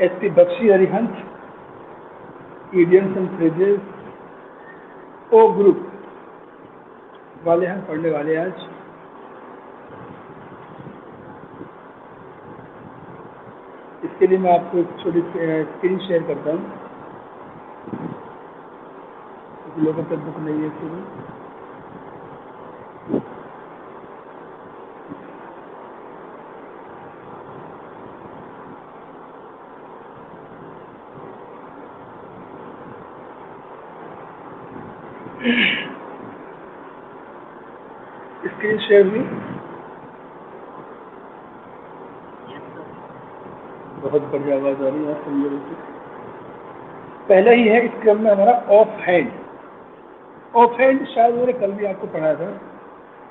SP. Bakshi, Arihant, idioms and phrases, O group वाले हैं पढ़ने वाले आज। इसके लिए मैं आपको एक छोटी स्क्रीन शेयर करता हूँ। लोगों तक बुक नहीं है इसके लिए। स्क्रीन शेयर हुई? बहुत बढ़िया आवाज आ रही है, समझो। पहला ही है इस क्रम में हमारा ऑफ हैंड। ऑफ हैंड शायद मैंने कल भी आपको पढ़ाया था।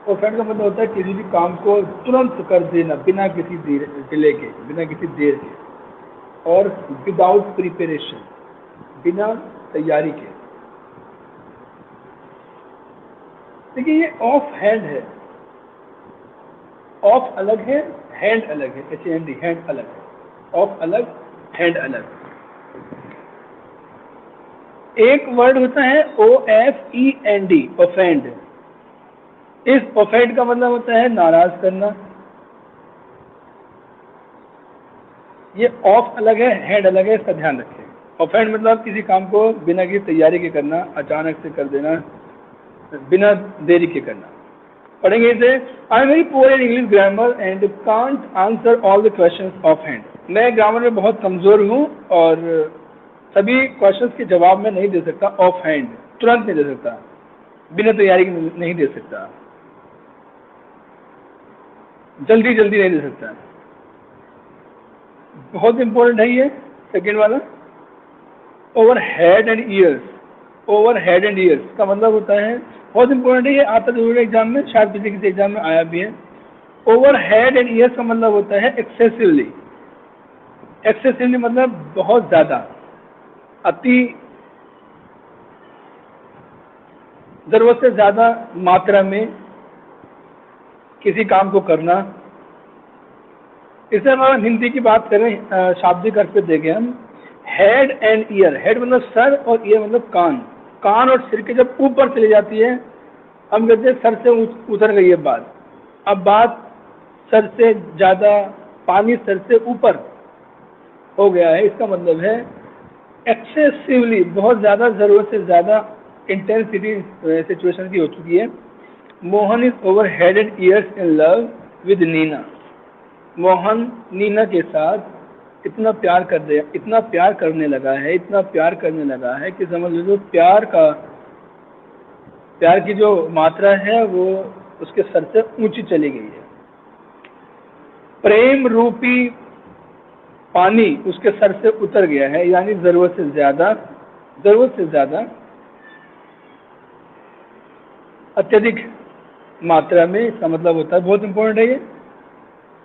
ऑफ हैंड का मतलब होता है किसी भी काम को तुरंत कर देना, बिना किसी डिले के, बिना किसी देर के, और विदाउट प्रिपरेशन, बिना तैयारी के। देखिए ये ऑफ हैंड है। ऑफ अलग है, हैंड अलग है। HAND, हैंड अलग है। ऑफ अलग, हैंड अलग। एक वर्ड होता है OFEND, ऑफेंड। इस ऑफेंड का मतलब होता है नाराज करना। ये ऑफ अलग है, हैंड अलग है, इसका ध्यान रखें। ऑफेंड मतलब किसी काम को बिना किसी तैयारी के करना, अचानक से कर देना, बिना देरी के करना। पढ़ेंगे इसे। I am very poor in English grammar and can't answer all the questions of hand. मैं ग्रामर में बहुत कमजोर हूँ और सभी क्वेश्चंस के जवाब में नहीं दे सकता ऑफ हैंड, तुरंत नहीं दे सकता, बिना तैयारी के नहीं दे सकता, जल्दी जल्दी नहीं दे सकता। बहुत इंपॉर्टेंट है ये सेकेंड वाला। Over head and years. Over head and years का मतलब होता है, बहुत इंपॉर्टेंट है ये, आता जरूर है एग्जाम में, शायद किसी एग्जाम में आया भी है। ओवर हेड एंड ईयर्स का मतलब होता है एक्सेसिवली। एक्सेसिवली मतलब बहुत ज्यादा, अति, जरूरत से ज्यादा मात्रा में किसी काम को करना। इससे हम हिंदी की बात करें, शाब्दिक अर्थ पे देखें हम, हेड एंड ईयर। हेड मतलब सर और ईयर मतलब कान। कान और सिर के जब ऊपर चली जाती है, हम कहते हैं सर से उतर गई है बात। अब बात सर से ज्यादा, पानी सर से ऊपर हो गया है, इसका मतलब है एक्सेसिवली, बहुत ज्यादा, जरूरत से ज्यादा इंटेंसिटी सिचुएशन की हो चुकी है। Mohan is over head and ears in love with Nina. Mohan Nina के साथ इतना प्यार इतना प्यार करने लगा है, इतना प्यार करने लगा है कि समझ लो प्यार की जो मात्रा है वो उसके सर से ऊंची चली गई है। प्रेम रूपी पानी उसके सर से उतर गया है, यानी जरूरत से ज्यादा अत्यधिक मात्रा में, इसका मतलब होता है, बहुत इंपॉर्टेंट है ये,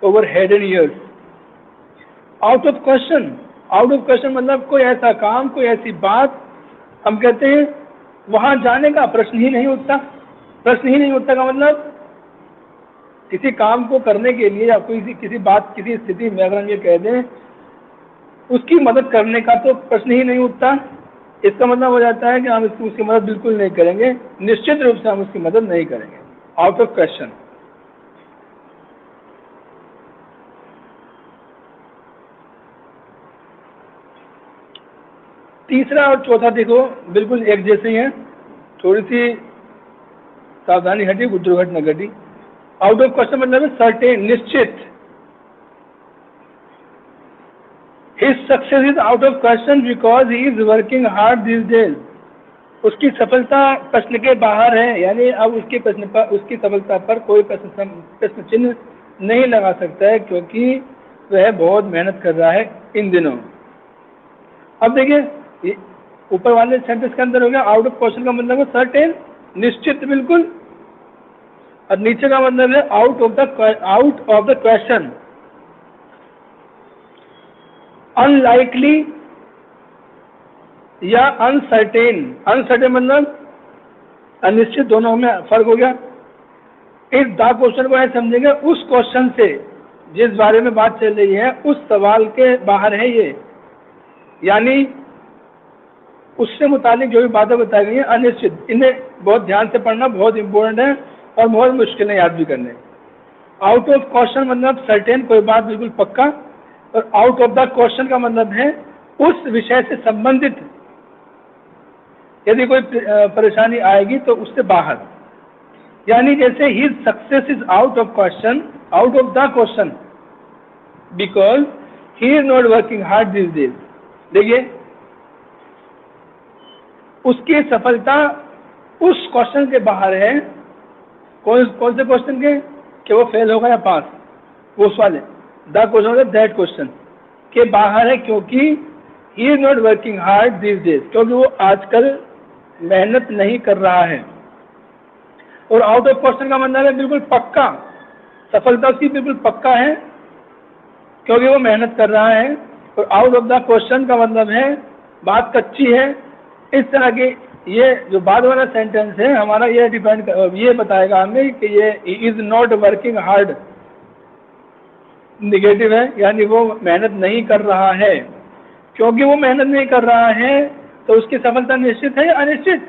over head and years. Out of question. Out of question मतलब कोई ऐसा काम, कोई ऐसी बात, हम कहते हैं वहां जाने का प्रश्न ही नहीं उठता। प्रश्न ही नहीं उठता का मतलब किसी काम को करने के लिए या कोई किसी बात, किसी स्थिति में अगर हम ये कह दें उसकी मदद करने का तो प्रश्न ही नहीं उठता, इसका मतलब हो जाता है कि हम उसकी मदद बिल्कुल नहीं करेंगे, निश्चित रूप से हम उसकी मदद नहीं करेंगे। Out of question. तीसरा और चौथा देखो बिल्कुल एक जैसे ही है, थोड़ी सी सावधानी हटी, दुर्घटना घटी। आउट ऑफ क्वेश्चन मतलब है सर्टेन, निश्चित। His success is out of question because he is working hard these days. उसकी सफलता प्रश्न के बाहर है, यानी अब उसकी सफलता पर कोई प्रश्न चिन्ह नहीं लगा सकता है, क्योंकि वह बहुत मेहनत कर रहा है इन दिनों। अब देखिए ऊपर वाले सेंटेंस के अंदर हो गया आउट ऑफ क्वेश्चन का मतलब है सर्टेन, निश्चित, बिल्कुल, और नीचे का मतलब है out of the question, unlikely या अनसर्टेन। अनसर्टेन मतलब अनिश्चित, दोनों में फर्क हो गया। इस द क्वेश्चन को ऐसे समझेंगे उस क्वेश्चन से जिस बारे में बात चल रही है, उस सवाल के बाहर है ये, यानी उससे मुतालिक जो भी बातें बताई गई हैं अनिश्चित, इन्हें बहुत ध्यान से पढ़ना बहुत इंपॉर्टेंट है और बहुत मुश्किल है याद भी करने। आउट ऑफ क्वेश्चन मतलब सर्टेन, कोई बात बिल्कुल पक्का, और आउट ऑफ द क्वेश्चन का मतलब है उस विषय से संबंधित यदि कोई परेशानी आएगी तो उससे बाहर। यानी जैसे ही success is out of question, out of the question, because he is not working hard this days. देखिए उसकी सफलता उस क्वेश्चन के बाहर है। कौन से क्वेश्चन के? कि वो फेल होगा या पास, वो उस वाले द क्वेश्चन दैट क्वेश्चन के बाहर है, क्योंकि ही is not working hard this days, क्योंकि वो आजकल मेहनत नहीं कर रहा है। और आउट ऑफ क्वेश्चन का मतलब है बिल्कुल पक्का, सफलता उसकी बिल्कुल पक्का है क्योंकि वो मेहनत कर रहा है। और आउट ऑफ द क्वेश्चन का मतलब है बात कच्ची है। इस तरह के ये जो बाद वाला सेंटेंस है हमारा ये डिपेंड, ये बताएगा हमें कि ये is not working hard negative है, यानी वो मेहनत नहीं कर रहा है। क्योंकि वो मेहनत नहीं कर रहा है तो उसकी सफलता निश्चित है या अनिश्चित?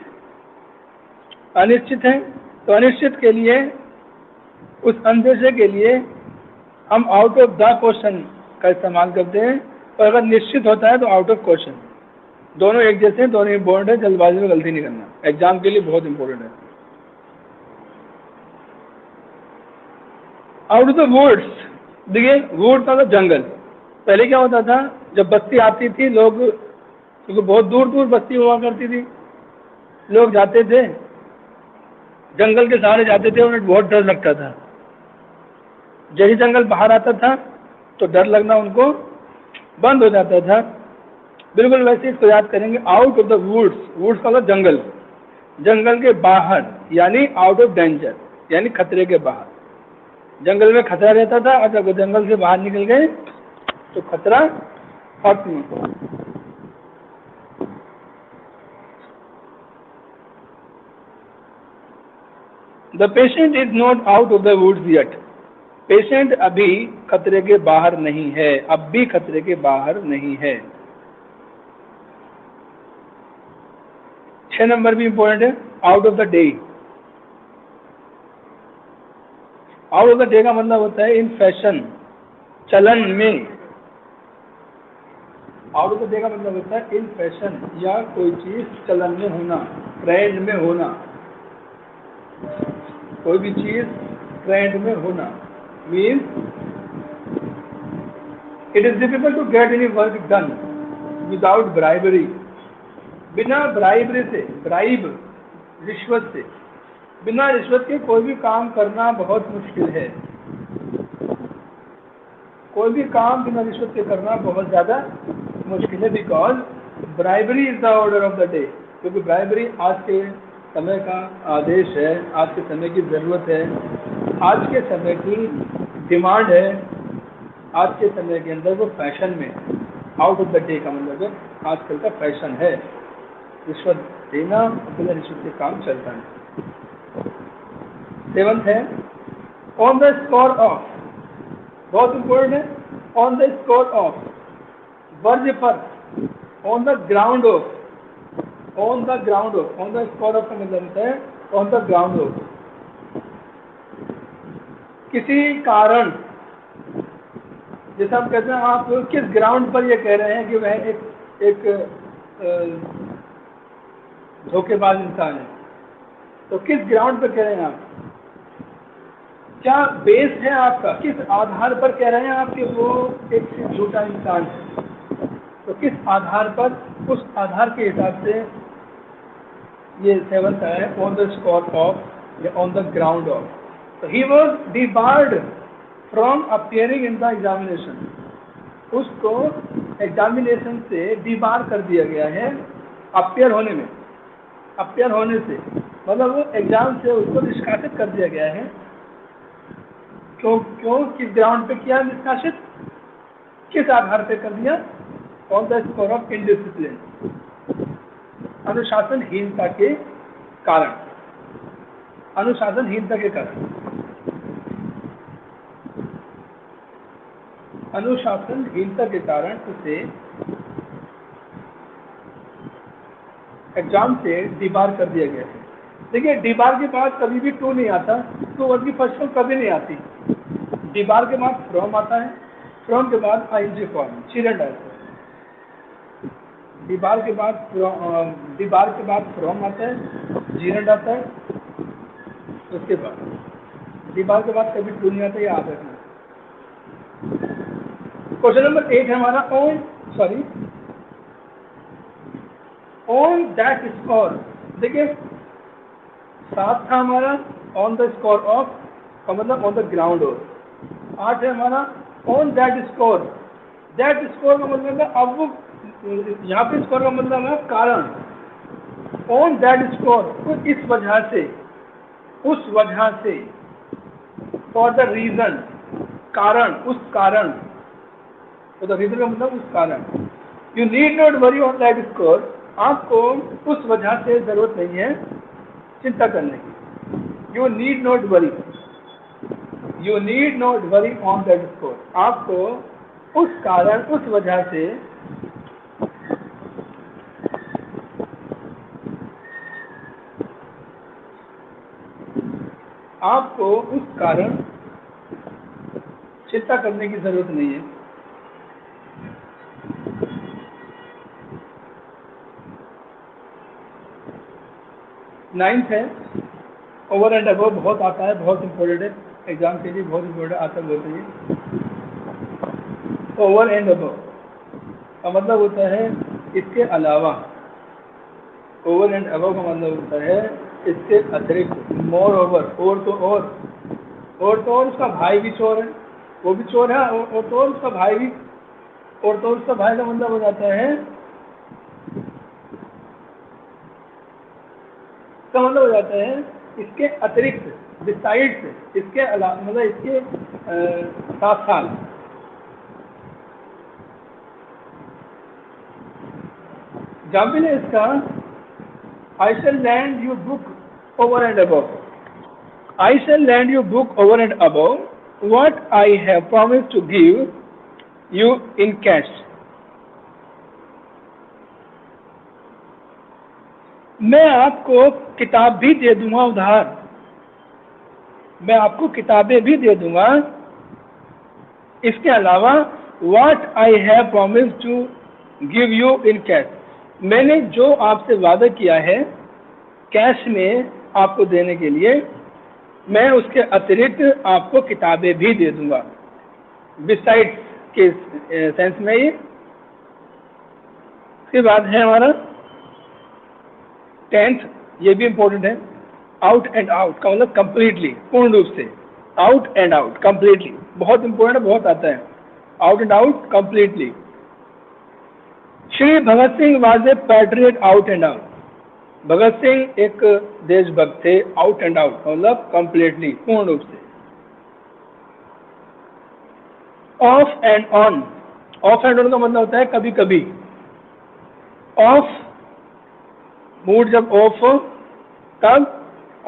अनिश्चित है। तो अनिश्चित के लिए, उस अंदेशे के लिए हम आउट ऑफ द क्वेश्चन का इस्तेमाल करते हैं, और अगर निश्चित होता है तो आउट ऑफ क्वेश्चन। दोनों एक जैसे हैं, दोनों इम्पोर्टेंट है, जल्दबाजी में गलती नहीं करना, एग्जाम के लिए बहुत इंपॉर्टेंट है। आउट ऑफ द वुड्स, देखिए वुड का मतलब जंगल। पहले क्या होता था, जब बस्ती आती थी, लोग, क्योंकि बहुत दूर दूर बस्ती हुआ करती थी, लोग जाते थे जंगल के सहारे जाते थे, उन्हें बहुत डर लगता था। जैसे जंगल बाहर आता था तो डर लगना उनको बंद हो जाता था। बिल्कुल वैसे इसको याद करेंगे, out of the woods, woods का मतलब जंगल, जंगल के बाहर, यानी आउट ऑफ डेंजर, यानी खतरे के बाहर। जंगल में खतरा रहता था और जब जंगल से बाहर निकल गए तो खतरा खत्म। The patient is not out of the woods yet, patient अभी खतरे के बाहर नहीं है, अब भी खतरे के बाहर नहीं है। 6 नंबर भी इंपॉर्टेंट है, out of the day. Out of the day का मतलब होता है इन फैशन, चलन में। आउट ऑफ द डे का मतलब होता है इन फैशन, या कोई चीज चलन में होना, ट्रेंड में होना। कोई भी चीज ट्रेंड में होना means it is difficult to get any work done without bribery. बिना ब्राइबरी से, ब्राइब रिश्वत से, बिना रिश्वत के कोई भी काम करना बहुत मुश्किल है। कोई भी काम बिना रिश्वत के करना बहुत ज़्यादा मुश्किल है, because bribery is the order of the day. क्योंकि ब्राइबरी आज के समय का आदेश है, आज के समय की ज़रूरत है, आज के समय की डिमांड है, आज के समय के अंदर वो फैशन में। आउट ऑफ द डे का मतलब आजकल का फैशन है रिश्वत देना, बिना रिश्वत के काम चलता है। 7th है ऑन द स्कोर ऑफ, बहुत इंपॉर्टेंट है, on the score of, verge पर, on the ground of, on the ground of, on the score of का मतलब है ऑन द ग्राउंड ऑफ, किसी कारण। जैसे हम कहते हैं आप किस ग्राउंड पर ये कह रहे हैं कि वह एक धोखेबाज इंसान है, तो किस ग्राउंड पर कह रहे हैं आप? क्या बेस है आपका, किस आधार पर कह रहे हैं आप कि वो एक झूठा इंसान है? तो किस आधार पर, उस आधार के हिसाब से ये 7th है, ऑन द स्कोर ऑफ या ऑन द ग्राउंड ऑफ। तो he was debarred from appearing in the examination, उसको एग्जामिनेशन से डिबार कर दिया गया है, अपियर होने में, अपियर होने से मतलब वो एग्जाम से उसको निष्कासित कर दिया गया है। क्यों क्यों किस ग्राउंड पे किया निष्कासित, किस आधार पे कर दिया? On the score of indiscipline, अनुशासनहीनता के कारण, अनुशासनहीनता के कारण, अनुशासनहीनता के कारण उसे एग्जाम से डिबार कर दिया गया है। देखिए डिबार के बाद कभी भी टू नहीं आता, तो वर्ड की फर्स्ट फॉर्म कभी नहीं आती। डिबार के बाद फ्रॉम आता है, फ्रॉम के बाद आईएनजी फॉर्म चिल्ड्रन आता है। डिबार के बाद फ्रॉम आता है, जीरेंड आता है, उसके बाद डिबार के बाद कभी टू नहीं आता, ये आता है। क्वेश्चन नंबर 8 है हमारा ऑन दैट स्कोर। देखिए 7 था हमारा ऑन द स्कोर ऑफ का मतलब ऑन द ग्राउंड और 8 है हमारा on that score. That score का मतलब है अब यहाँ पे स्कोर का मतलब है कारण। ऑन दैट स्कोर तो इस वजह से, उस वजह से, फॉर द रीजन कारण, उस कारण, तो द रीजन का मतलब उस कारण। You need not worry on that score, आपको उस वजह से जरूरत नहीं है चिंता करने की। You need not worry on that score, आपको उस कारण, उस वजह से चिंता करने की जरूरत नहीं है। 9th है ओवर एंड अबव, बहुत आता है, बहुत इंपॉर्टेंट है, एग्जाम के लिए बहुत इंपॉर्टेंट आता है। बोलते हैं ओवर एंड अबव का मतलब होता है इसके अलावा। ओवर एंड अबव का मतलब होता है इसके अतिरिक्त, मोर ओवर, और तो और उसका भाई भी चोर है, वो भी चोर है, और तो और उसका भाई भी, और तो उसका भाई का मतलब हो जाता है, का मतलब हो जाता है इसके अतिरिक्त, बिसाइड्स, इसके अलावा, मतलब इसके साथ साथ। एग्जाम्पल है इसका, I shall lend you book over and above. I shall lend you book over and above what I have promise to give you in cash. मैं आपको किताब भी दे दूंगा उधार, मैं आपको किताबें भी दे दूंगा, इसके अलावा what I have promise to give you in cash, मैंने जो आपसे वादा किया है कैश में आपको देने के लिए, मैं उसके अतिरिक्त आपको किताबें भी दे दूंगा। बिसाइड्स के सेंस में ये। इसके बाद है हमारा 10th, ये भी इंपॉर्टेंट है, आउट एंड आउट का मतलब कंप्लीटली, पूर्ण रूप से। आउट एंड आउट कंप्लीटली बहुत इंपॉर्टेंट, बहुत आता है। Out and out completely. Shri Bhagat Singh was a patriot out and out. Bhagat Singh एक देशभक्त थे, आउट एंड आउट मतलब कंप्लीटली, पूर्ण रूप से। Off and on, off and on का मतलब होता है कभी कभी। ऑफ मूड जब ऑफ हो तब,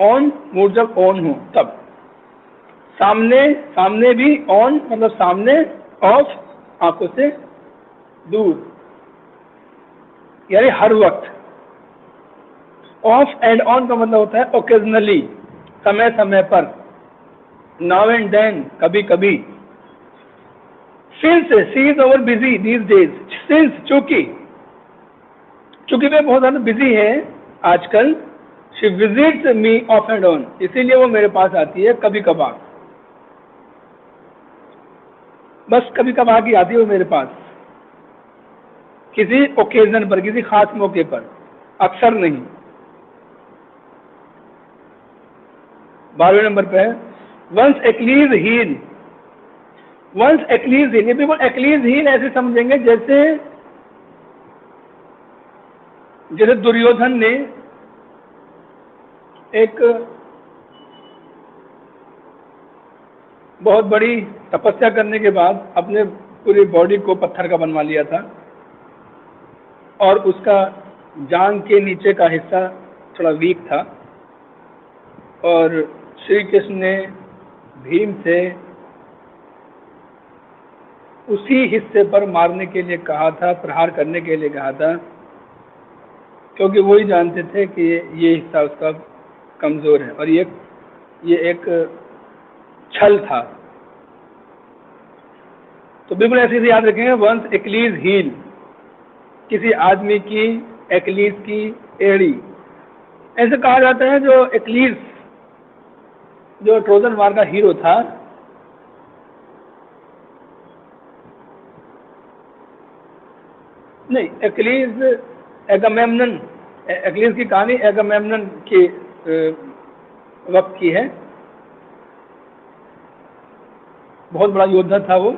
ऑन मूड जब ऑन हो तब। सामने भी ऑन मतलब सामने, ऑफ आंखों से दूर, यानी हर वक्त। ऑफ एंड ऑन का मतलब होता है ओकेजनली, समय समय पर, नाउ एंड देन कभी कभी। Since she is over busy these days, since चूंकि वे बहुत ज़्यादा बिजी है आजकल, she visits me of and on, इसीलिए वो मेरे पास आती है कभी कभार, बस कभी कभार की आती है वो मेरे पास, किसी ओकेजन पर, किसी खास मौके पर, अक्सर नहीं। 12वें नंबर पे है one's Achilles heel. One's Achilles heel, ये बिल्कुल एक्लीज हील ऐसे समझेंगे जैसे दुर्योधन ने एक बहुत बड़ी तपस्या करने के बाद अपने पूरी बॉडी को पत्थर का बनवा लिया था, और उसका जांग के नीचे का हिस्सा थोड़ा वीक था, और श्री कृष्ण ने भीम से उसी हिस्से पर मारने के लिए कहा था, प्रहार करने के लिए कहा था, क्योंकि वही जानते थे कि ये हिस्सा उसका कमज़ोर है और ये एक छल था। तो बिल्कुल ऐसे से याद रखेंगे, वंस एक्लीज हील, किसी आदमी की एक्लीज की एड़ी। ऐसे कहा जाता है जो एक्लीज, जो ट्रोजन वार का हीरो था, नहीं एक्लीज एगामेम्नन, एक्लीज की कहानी एगामेम्नन के वक्त की है। बहुत बड़ा योद्धा था वो।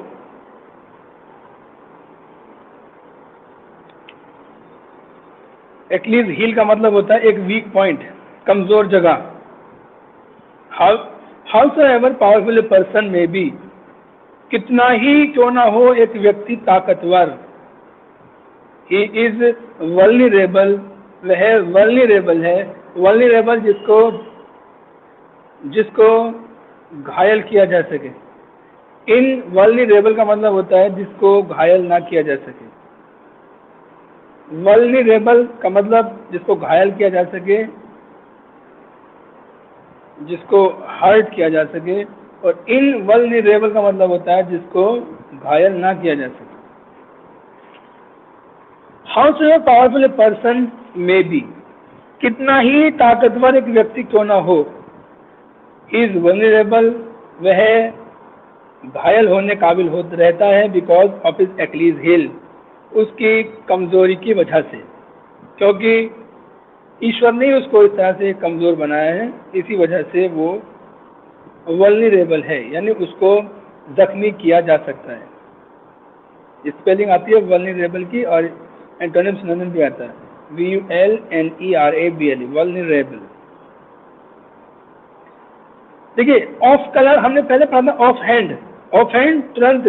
एक्लीज हील का मतलब होता है एक वीक पॉइंट, कमजोर जगह। हाउसएवर पावरफुल ए पर्सन में बी, कितना ही क्यों ना हो एक व्यक्ति ताकतवर, ही इज वल्नरेबल, वह वल्नरेबल है। वल्नरेबल जिसको घायल किया जा सके। इन वल्नरेबल का मतलब होता है जिसको घायल ना किया जा सके। वल्नरेबल का मतलब जिसको घायल किया जा सके, जिसको हर्ट किया जा सके, और इन वल्नरेबल का मतलब होता है जिसको घायल ना किया जा सके। हाउसएवर पावरफुल ए पर्सन में बी, कितना ही ताकतवर एक व्यक्ति क्यों ना हो, ही इज वल्नरेबल, वह घायल होने काबिल हो रहता है, because of his Achilles heel, उसकी कमजोरी की वजह से। क्योंकि ईश्वर ने उसको इस तरह से कमजोर बनाया है, इसी वजह से वो वल्नरेबल है, यानी उसको जख्मी किया जा सकता है। स्पेलिंग आती है वल्नरेबल की और एंटोनिम सिनोनिम भी आता है, VULNERABLE, वल्नरेबल। देखिए ऑफ कलर हमने पहले पढ़ा था, ऑफ हैंड। ऑफ हैंड तुरंत,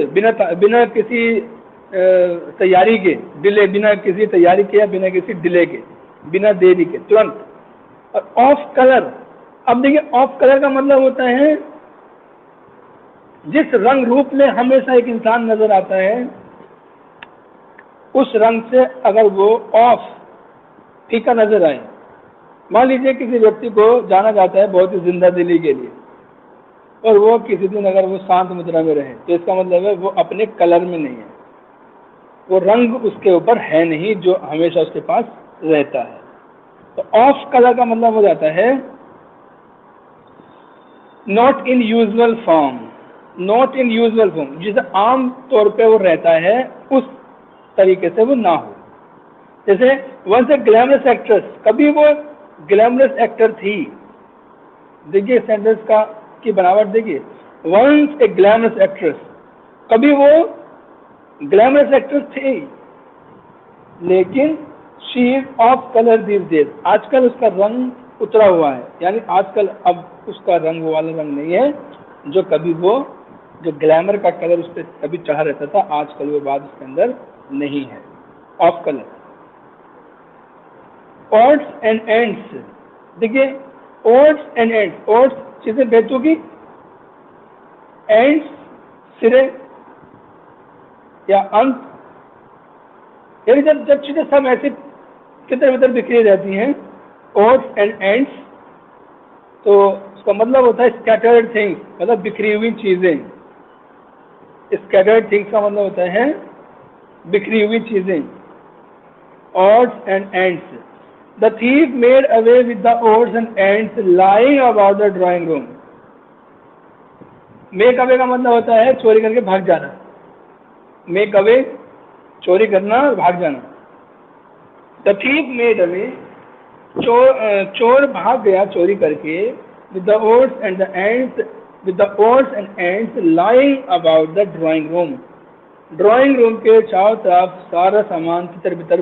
बिना किसी तैयारी के, डिले, बिना किसी तैयारी के या बिना किसी डिले के, बिना देरी के, तुरंत। और ऑफ कलर, अब देखिए ऑफ कलर का मतलब होता है जिस रंग रूप में हमेशा एक इंसान नजर आता है, उस रंग से अगर वो ऑफ, फीका नजर आए। मान लीजिए किसी व्यक्ति को जाना जाता है बहुत ही जिंदा दिली के लिए, और वो किसी दिन अगर वो शांत मुद्रा में रहे, तो इसका मतलब है वो अपने कलर में नहीं है, वो रंग उसके ऊपर है नहीं जो हमेशा उसके पास रहता है। तो ऑफ कलर का मतलब हो जाता है not in usual form, not in usual form, जिसे आम तौर पे वो रहता है उस तरीके से वो ना हो। जैसे वंस ए ग्लैमरस एक्ट्रेस, कभी वो ग्लैमरस एक्टर थी। देखिए सेंटेंस का की बनावट देखिए, वंस ए ग्लैमरस एक्ट्रेस, कभी वो ग्लैमरस एक्ट्रेस थी, लेकिन she is of colour this days, आजकल उसका रंग उतरा हुआ है, यानी आजकल अब उसका रंग वो वाला रंग नहीं है जो कभी वो, जो ग्लैमर का कलर उस पर कभी चढ़ा रहता था, आजकल वो बात उसके अंदर नहीं है। Of colour. Odds and ends, देखिए ऑड्स एंड एंड्स, ऑड्स चीजें बेचोगी, एंड्स सिरे या अंत, यानी जब चीजें सब ऐसे किधर उधर बिखरी रहती हैं, ऑड्स एंड एंड्स, तो उसका मतलब होता है स्कैटर्ड थिंग्स, मतलब बिखरी हुई चीजें। स्कैटर्ड थिंग्स का मतलब होता है बिखरी हुई चीजें। Odds and ends, the thief made away with the odds and ends lying about the drawing room. Make away का मतलब होता है चोरी करके भाग जाना। मेक अवे, चोरी करना और भाग जाना। द थीव मेड अवे, चोर भाग गया चोरी करके, with the odds and the ends, with the odds and ends lying about the drawing room. Drawing room के चारों तरफ सारा सामान तितर बितर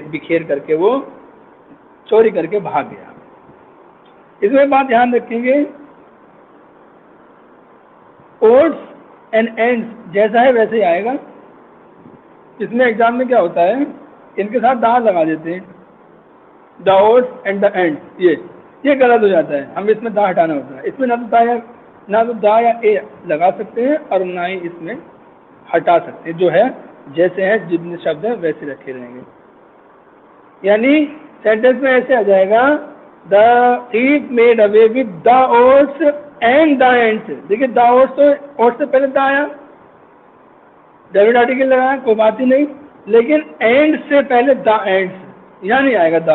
बिखेर करके वो चोरी करके भाग गया। इसमें बात ध्यान रखेंगे, ओड्स एंड एंड्स जैसा है वैसे ही आएगा। इसमें एग्जाम में क्या होता है, इनके साथ दांत लगा देते हैं, the odds and the ends, ये गलत हो जाता है, हमें इसमें दांत हटाना होता है। इसमें ना तो दा या ए लगा सकते हैं और ना ही इसमें हटा सकते हैं, जो है जैसे है, जितने शब्द है वैसे रखे रहेंगे। यानी सेंटेंस में ऐसे आ जाएगा, the thief made away with the oats and the ends. देखिए द ओट्स, तो ओट्स से पहले द आया, डेबिट आर्टिकल लगाया, कोई बात ही नहीं, लेकिन एंड से पहले द एंड्स, यहां नहीं आएगा द।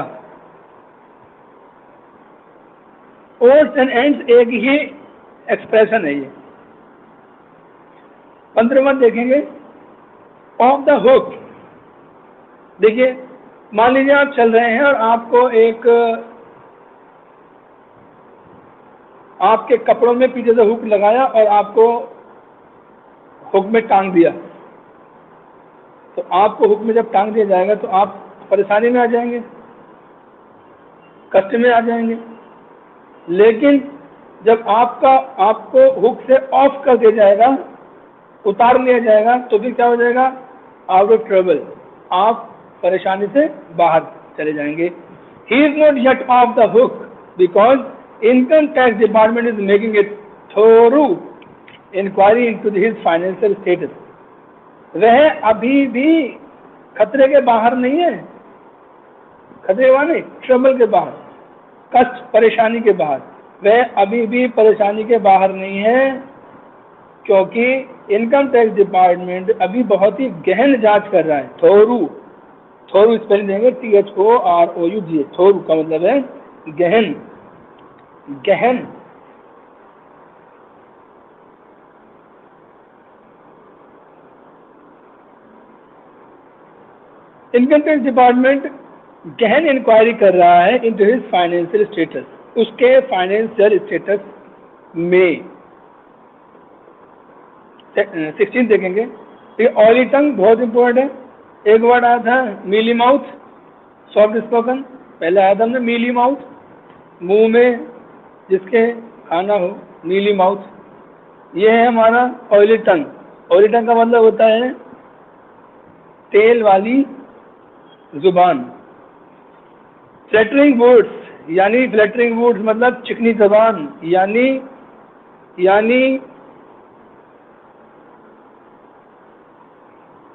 ओट्स एंड एंड्स एक ही एक्सप्रेशन है ये। 15वां देखेंगे, ऑफ द हुक। देखिए मान लीजिए आप चल रहे हैं और आपको एक, आपके कपड़ों में पीछे से हुक लगाया और आपको हुक में टांग दिया, तो आपको हुक में जब टांग दिया जाएगा तो आप परेशानी में आ जाएंगे, कष्ट में आ जाएंगे। लेकिन जब आपको हुक से ऑफ कर दिया जाएगा, उतार लिया जाएगा, तो फिर क्या हो जाएगा, आउट ऑफ ट्रबल, आप परेशानी से बाहर चले जाएंगे। He is not yet off the hook because income tax department is making it thorough inquiry into his financial status. वह अभी भी खतरे के बाहर नहीं है, खतरे वाले ट्रबल के बाहर, कष्ट परेशानी के बाहर, वह अभी भी परेशानी के बाहर नहीं है, क्योंकि इनकम टैक्स डिपार्टमेंट अभी बहुत ही गहन जांच कर रहा है। थोरू, थोरू स्पेलिंग देंगे THOROUG, थोरू का मतलब है गहन, गहन। इनकम टैक्स डिपार्टमेंट गहन इंक्वायरी कर रहा है इनटू हिज फाइनेंशियल स्टेटस, उसके फाइनेंशियल स्टेटस में। 16 देखेंगे, ये ऑयली टंग बहुत इंपॉर्टेंट है। एक वर्ड आया था मीली माउथ, सॉफ्ट स्पोकन, पहले आया था हमने मीली माउथ, मुंह में जिसके खाना हो, मीली माउथ। ये है हमारा ऑयली टंग। ऑयली टंग का मतलब होता है तेल वाली जुबान। फ्लैटरिंग वर्ड्स, यानी फ्लैटरिंग वर्ड्स मतलब चिकनी जुबान, यानी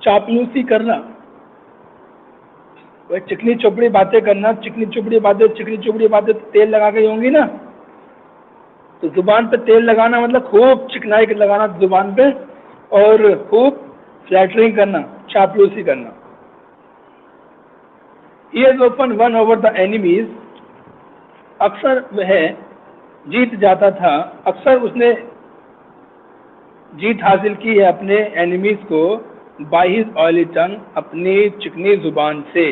चापलूसी करना, वह चिकनी चुपड़ी बातें करना। चिकनी चुपड़ी बातें तेल लगा के होंगी ना, तो जुबान पे तेल लगाना मतलब खूब चिकनाई लगाना जुबान पे, और खूब फ्लैटरिंग करना, चापलूसी करना। He has often won over the enemies, अक्सर वह जीत जाता था, अक्सर उसने जीत हासिल की है अपने एनिमीज को, by his oily tongue, अपनी चिकनी जुबान से,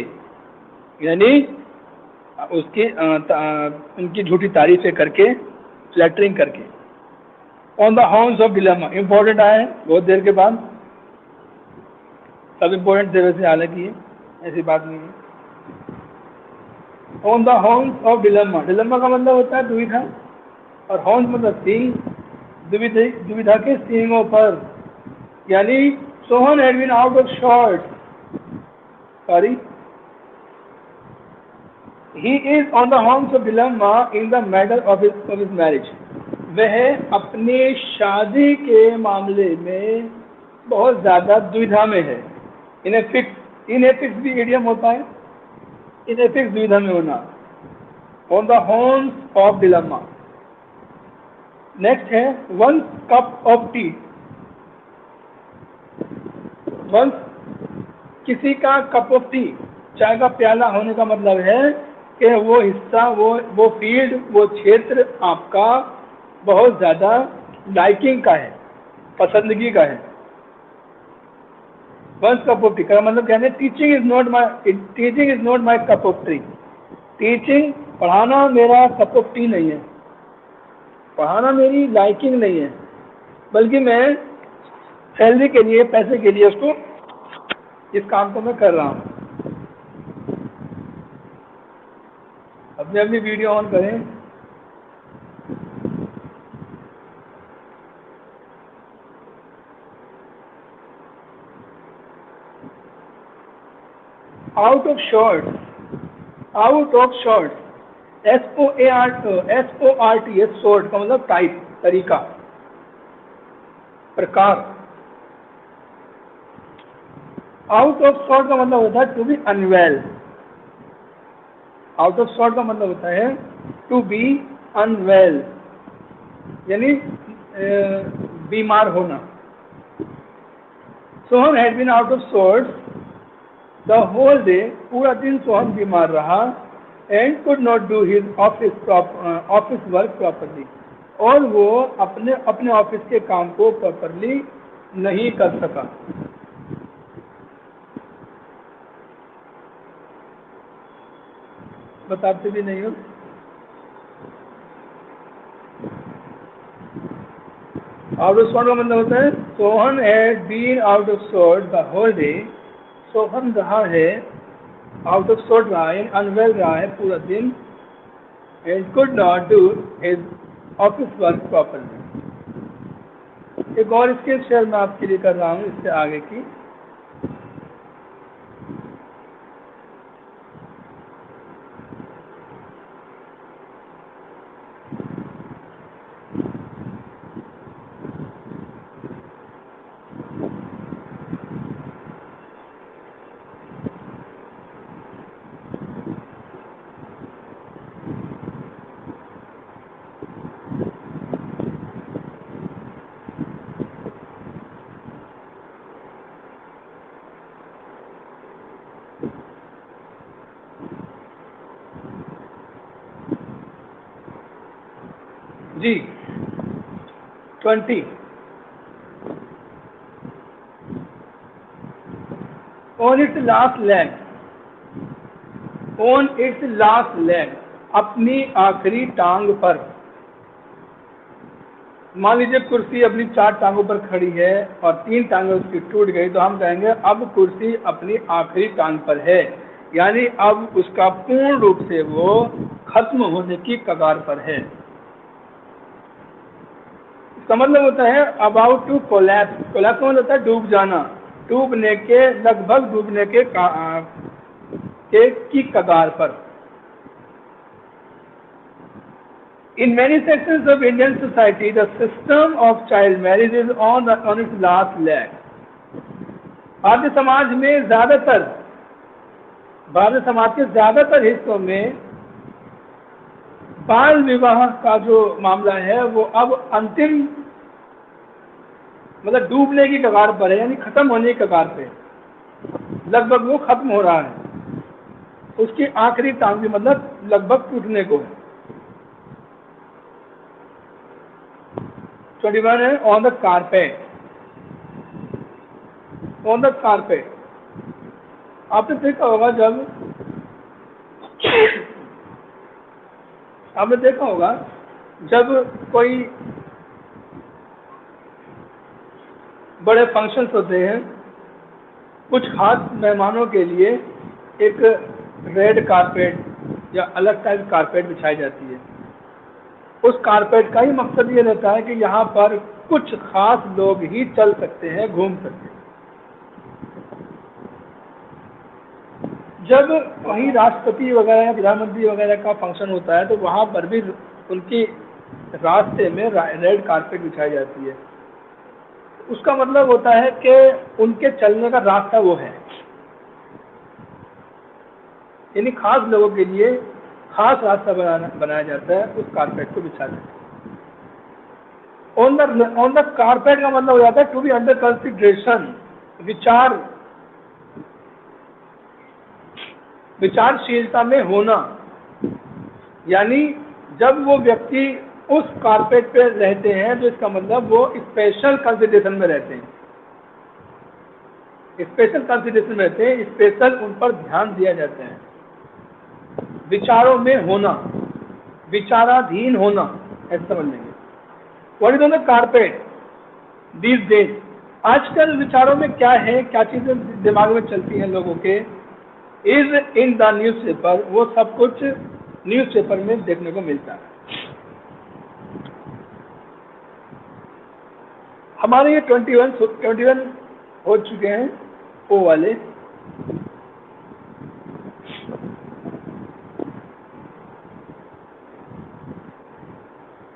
यानी उसकी उनकी झूठी तारीफें करके, फ्लैटरिंग करके। On the horns of dilemma, important आया है बहुत देर के बाद, सब इंपॉर्टेंट थे वैसे, हालांकि ऐसी बात नहीं है। On the horns of dilemma, dilemma का मतलब होता है दुविधा, और हॉर्न्स मतलब सींग, दुविधा के सींगों पर, यानी Sohan had been out of short, sorry, he is on the horns of dilemma in the matter of his marriage, वह अपनी शादी के मामले में बहुत ज़्यादा दुविधा में है। इनएफिक्स भी इडियम होता है, इनएफिक्स दुविधा में होना। On the horns of dilemma. Next है one cup of tea. Once, किसी का कप ऑफ टी, चाय का प्याला होने का मतलब है कि वो हिस्सा, वो फील्ड, वो क्षेत्र आपका बहुत ज़्यादा लाइकिंग का है, पसंदगी का है। वंस कप ऑफ टी का मतलब क्या है, teaching is not my cup of T. Teaching, पढ़ाना मेरा कप ऑफ टी नहीं है, पढ़ाना मेरी लाइकिंग नहीं है, बल्कि मैं सैलरी के लिए, पैसे के लिए उसको, इस काम को मैं कर रहा हूँ। अपनी वीडियो ऑन करें। Out of short, SORT, short का मतलब टाइप, तरीका, प्रकार। आउट ऑफ शॉर्ट का मतलब होता है to be unwell, out of sort का मतलब होता है टू बी अनवेल, यानी बीमार होना। Sohan had been out of sort the whole day, पूरा दिन सोहन बीमार रहा, and could not do his office work properly, और वो अपने ऑफिस के काम को प्रॉपरली नहीं कर सका। बताते भी नहीं हो। आउट ऑफ सॉर्ट का मतलब होता है Sohan had been out of sort the whole day, Sohan रहा है, आउट ऑफ सॉर्ट रहा है, अनवेल रहा है पूरा दिन, and could not do his office work properly. एक और इसके शेयर मैं आपके लिए कर रहा हूँ इससे आगे की। जी 20 on it's last leg, on it's last leg, अपनी आखिरी टांग पर। मान लीजिए कुर्सी अपनी 4 टांगों पर खड़ी है और 3 टांगें उसकी टूट गई, तो हम कहेंगे अब कुर्सी अपनी आखिरी टांग पर है, यानी अब उसका पूर्ण रूप से वो खत्म होने की कगार पर है। इसका मतलब होता है अबाउट टू कोलैप्स। कोलैप्स मतलब होता है डूब जाना, डूबने के, लगभग डूबने के की कगार पर। In many sections of Indian society, the system of child marriage is on its last leg. Bharatiya Samaj के ज्यादातर हिस्सों में बाल विवाह का जो मामला है वो अब अंतिम, मतलब डूबने की कगार पर है, यानी खत्म होने की कगार पे, लगभग वो खत्म हो रहा है। उसकी आखिरी टांग भी मतलब लगभग टूटने को है। 21 है on the carpet. On the carpet आपने देखा होगा जब कोई बड़े फंक्शंस होते हैं, कुछ खास मेहमानों के लिए एक रेड कारपेट या अलग टाइप कारपेट बिछाई जाती है। उस कारपेट का ही मकसद ये रहता है कि यहाँ पर कुछ खास लोग ही चल सकते हैं, घूम सकते हैं। जब कहीं राष्ट्रपति वगैरह या प्रधानमंत्री वगैरह का फंक्शन होता है तो वहाँ पर भी उनकी रास्ते में रेड कारपेट बिछाई जाती है। उसका मतलब होता है कि उनके चलने का रास्ता वो है, यानी खास लोगों के लिए खास रास्ता बनाया जाता है, उस कारपेट को बिछा देते हैं। ऑन द कारपेट का मतलब हो जाता है टू बी अंडर कंसिडरेशन, विचारशीलता में होना, यानी जब वो व्यक्ति उस कारपेट पे रहते हैं तो इसका मतलब वो स्पेशल कंसिडरेशन में रहते हैं, स्पेशल कंसिडरेशन में रहते हैं, स्पेशल उन पर ध्यान दिया जाता है। विचारों में होना, विचाराधीन होना, ऐसा समझ लेंगे। What is on the carpet these days, आजकल विचारों में क्या है, क्या चीजें दिमाग में चलती हैं लोगों के, इज इन द न्यूज़पेपर, वो सब कुछ न्यूज़पेपर में देखने को मिलता है। हमारे ये 21 हो चुके हैं ओ वाले।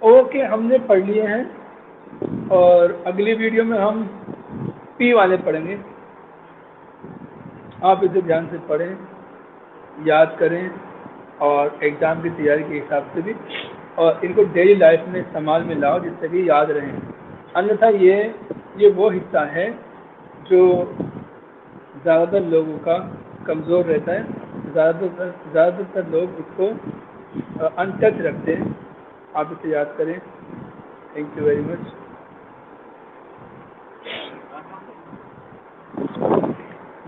ओ के हमने पढ़ लिए हैं और अगली वीडियो में हम पी वाले पढ़ेंगे। आप इसे ध्यान से पढ़ें, याद करें और एग्ज़ाम की तैयारी के हिसाब से भी, और इनको डेली लाइफ में इस्तेमाल में लाओ जिससे कि याद रहें। अन्यथा ये वो हिस्सा है जो ज़्यादातर लोगों का कमज़ोर रहता है। ज़्यादातर लोग उसको अनटच रखते हैं। आप इसे याद करें। Thank you very much.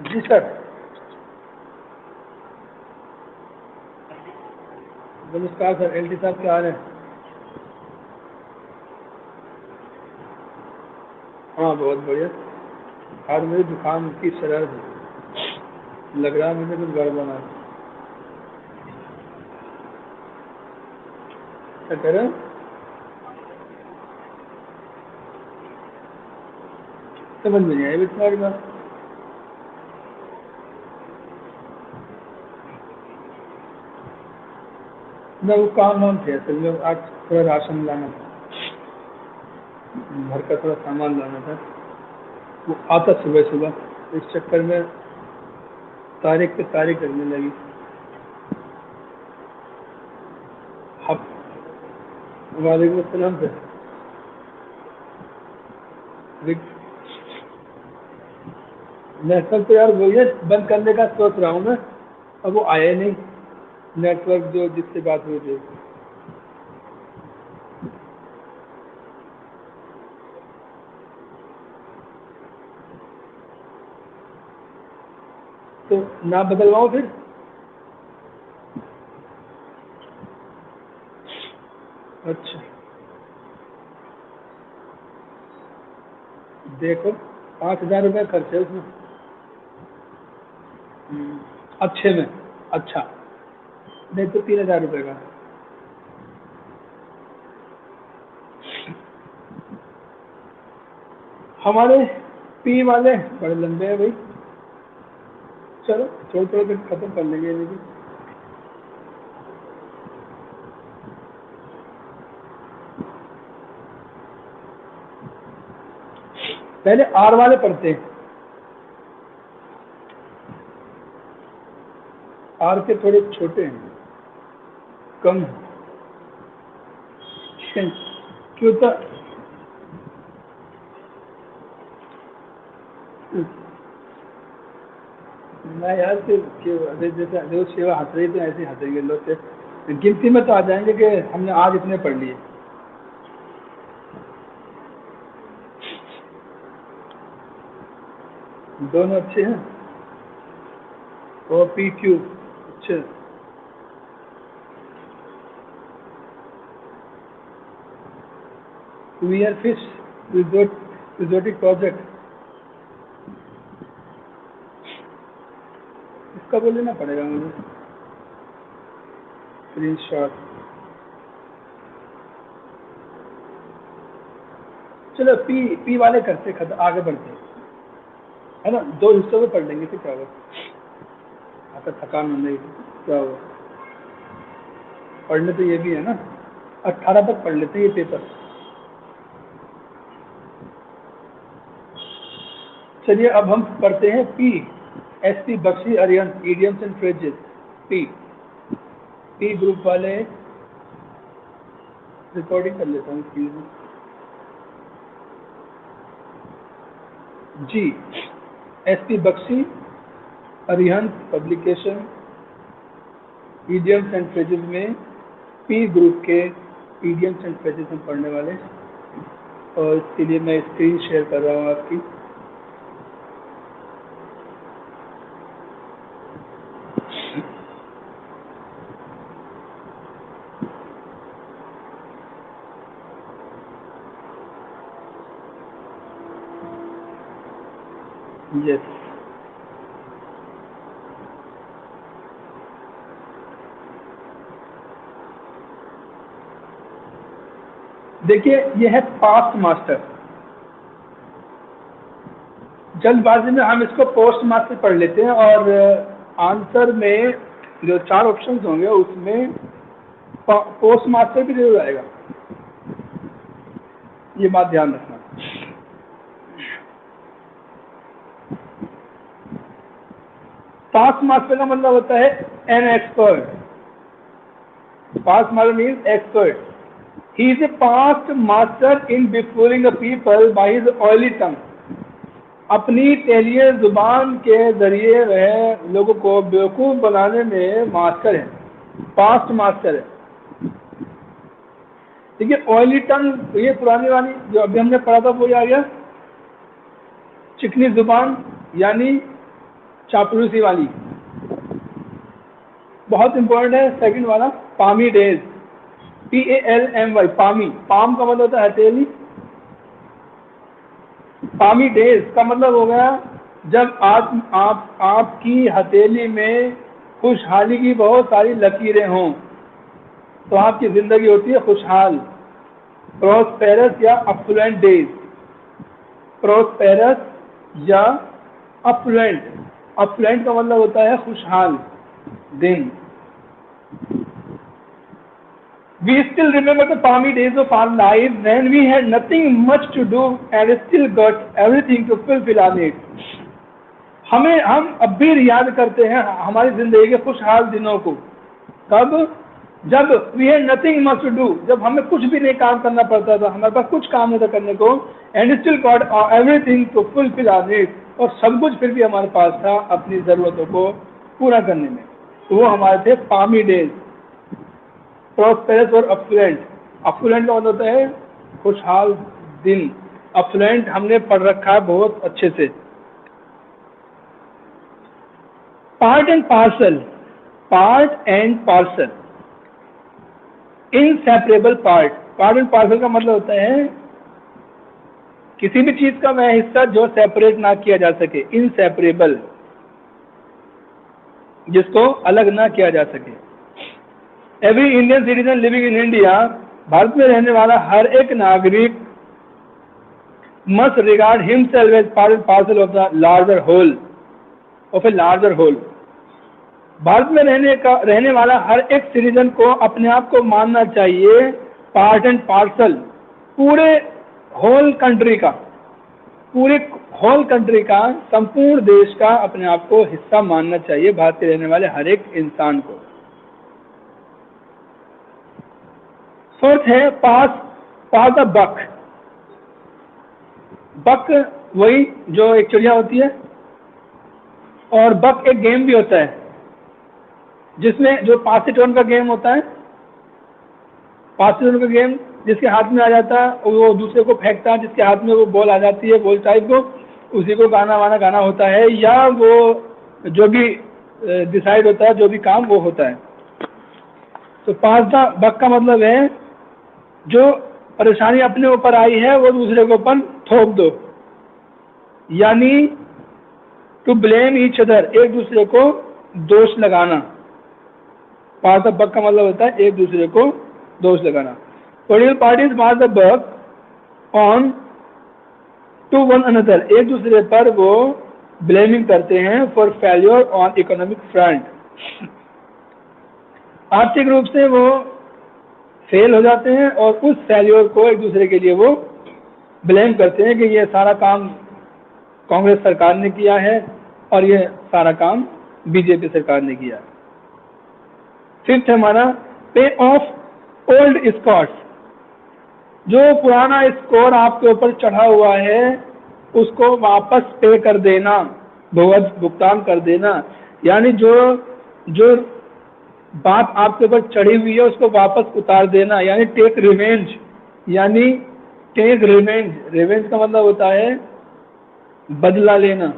जी सर। नमस्कार सर, एलटी साहब क्या हाल है? हाँ बहुत बढ़िया। आज मुझे जुकाम की शरारत है, लग रहा है मुझे कुछ गड़बड़ है। क्या कह रहे हैं? समझ में नहीं आई तुम्हारी बात। मैं वो काम वाम थे असल में, आज थोड़ा राशन लाना था, घर का थोड़ा सामान लाना था। वो आता सुबह सुबह, इस चक्कर में तारीख पे तारीख करने लगी। आप वालेकुम अस्सलाम सर। नेटवर्क तो यार वही है, बंद करने का सोच रहा हूँ मैं, अब वो आया नहीं नेटवर्क जो जिससे बात हुई थी। तो ना बदलवाऊँ फिर? अच्छा देखो, 5,000 रुपये खर्च है उसमें। अच्छे में। अच्छा, नहीं तो 3,000 रुपये का। हमारे पी वाले बड़े लंबे हैं भाई। चलो थोड़ा थोड़ा दिन खत्म कर लेंगे इन्हें भी। पहले आर वाले पढ़ते हैं। आर के थोड़े छोटे हैं, कम हैं। क्यों तो मैं यार जैसे जो सेवा हंस रही थी ऐसे हंसेंगे लोग से। गिनती में तो आ जाएंगे कि हमने आज इतने पढ़ लिए। दोनों अच्छे हैं। और पी क्यू अच्छा। वी आर फिश रिजोर्टिक प्रोजेक्ट, इसका बोल लेना पड़ेगा मुझे स्क्रीन शॉट। चलो पी वाले करते खत्म, आगे बढ़ते हैं, है ना। दो हिस्सों में पढ़ लेंगे फिर क्या होगा। आता थकान होने क्या होगा। पढ़ने तो ये भी है ना, 18 तक पढ़ लेते हैं ये पेपर। चलिए अब हम पढ़ते हैं P. S P Bakshi Arihant, idioms and phrases. P P group वाले, रिकॉर्डिंग कर लेता हूँ प्लीज। जी, S P Bakshi Arihant publication, idioms and phrases में पी ग्रुप के इडियम्स एंड फ्रेजेस हम पढ़ने वाले हैं। और इसके लिए मैं स्क्रीन शेयर कर रहा हूँ आपकी। यस, देखिए ये है पास्ट मास्टर। जल्दबाजी में हम इसको पोस्ट मास्टर पढ़ लेते हैं, और आंसर में जो 4 ऑप्शन होंगे उसमें पोस्ट मास्टर भी जरूर आएगा, ये बात ध्यान रखना। पास्ट मास्टर का मतलब होता है an expert, Past master means expert. He is a past master in befooling the people by his oily tongue. अपनी तेलिए जुबान के जरिए वह लोगों को बेवकूफ बनाने में मास्टर है, पास्ट मास्टर है। ठीक है, ऑयली टंग ये पुरानी वाली जो अभी हमने पढ़ा था वो आ गया, चिकनी जुबान यानी चापलूसी वाली। बहुत इंपॉर्टेंट है सेकंड वाला, पामी डेज, PALMY, पामी, पाम का मतलब होता है हथेली, पामी डेज का मतलब हो गया जब आपकी हथेली में खुशहाली की बहुत सारी लकीरें हों तो आपकी जिंदगी होती है खुशहाल। प्रॉस्पेरस या अफ्लुएंट डेज, प्रॉस्पेरस या अफ्लुएंट, अफ्लुएंट का मतलब होता है खुशहाल दिन। We still remember the palmy days of our lives when we had nothing much to do and still got everything to fulfill our needs. हम अब भी याद करते हैं हमारी जिंदगी के खुशहाल दिनों को। कब? जब we had nothing much to do, जब हमें कुछ भी नहीं काम करना पड़ता था, हमारे पास कुछ काम नहीं था करने को, and still got everything to fulfill our needs, और सब कुछ फिर भी हमारे पास था अपनी जरूरतों को पूरा करने में। तो वो हमारे थे पामी डेज। प्रॉस्पेरस और अफ्लुएंट, अफ्लुएंट का मतलब होता है खुशहाल दिन, अफ्लुएंट हमने पढ़ रखा है बहुत अच्छे से। Part and parcel, part and parcel, inseparable part. Part and parcel का मतलब होता है किसी भी चीज का वह हिस्सा जो सेपरेट ना किया जा सके, इनसेपरेबल, जिसको अलग ना किया जा सके। Every Indian citizen living in India, Bharat में रहने वाला हर एक नागरिक must regard himself as part and parcel of the larger whole, of a larger whole. Bharat में रहने वाला हर एक सिटीजन को अपने आप को मानना चाहिए पार्ट एंड पार्सल, पूरे होल कंट्री का, पूरे होल कंट्री का, संपूर्ण देश का अपने आप को हिस्सा मानना चाहिए भारत में रहने वाले हर एक इंसान को। फोर्थ है पास द बक। बक वही जो एक चिड़िया होती है, और बक एक गेम भी होता है जिसमें जो पास टर्न का गेम होता है, पास टर्न का गेम जिसके हाथ में आ जाता है वो दूसरे को फेंकता है, जिसके हाथ में वो बॉल आ जाती है बॉल टाइप को, उसी को गाना होता है, या वो जो भी डिसाइड होता है जो भी काम वो होता है। तो पास द बक का मतलब है जो परेशानी अपने ऊपर आई है वो दूसरे के ऊपर थोप दो, यानी टू ब्लेम ईच अदर, एक दूसरे को दोष लगाना। पास द बक का मतलब होता है एक दूसरे को दोष लगाना। Political parties pass the buck on to one another, एक दूसरे पर वो ब्लेमिंग करते हैं for failure on economic front, आर्थिक रूप से वो फेल हो जाते हैं और उस फेल्योर को एक दूसरे के लिए वो ब्लेम करते हैं कि ये सारा काम कांग्रेस सरकार ने किया है और ये सारा काम बीजेपी सरकार ने किया। फिफ्थ है हमारा पे ऑफ ओल्ड स्कॉर्स, जो पुराना स्कोर आपके ऊपर चढ़ा हुआ है उसको वापस पे कर देना, भुगतान कर देना, यानी जो बात आपके ऊपर चढ़ी हुई है उसको वापस उतार देना, यानी टेक रिवेंज, यानी टेक रिवेंज, रिवेंज का मतलब होता है बदला लेना।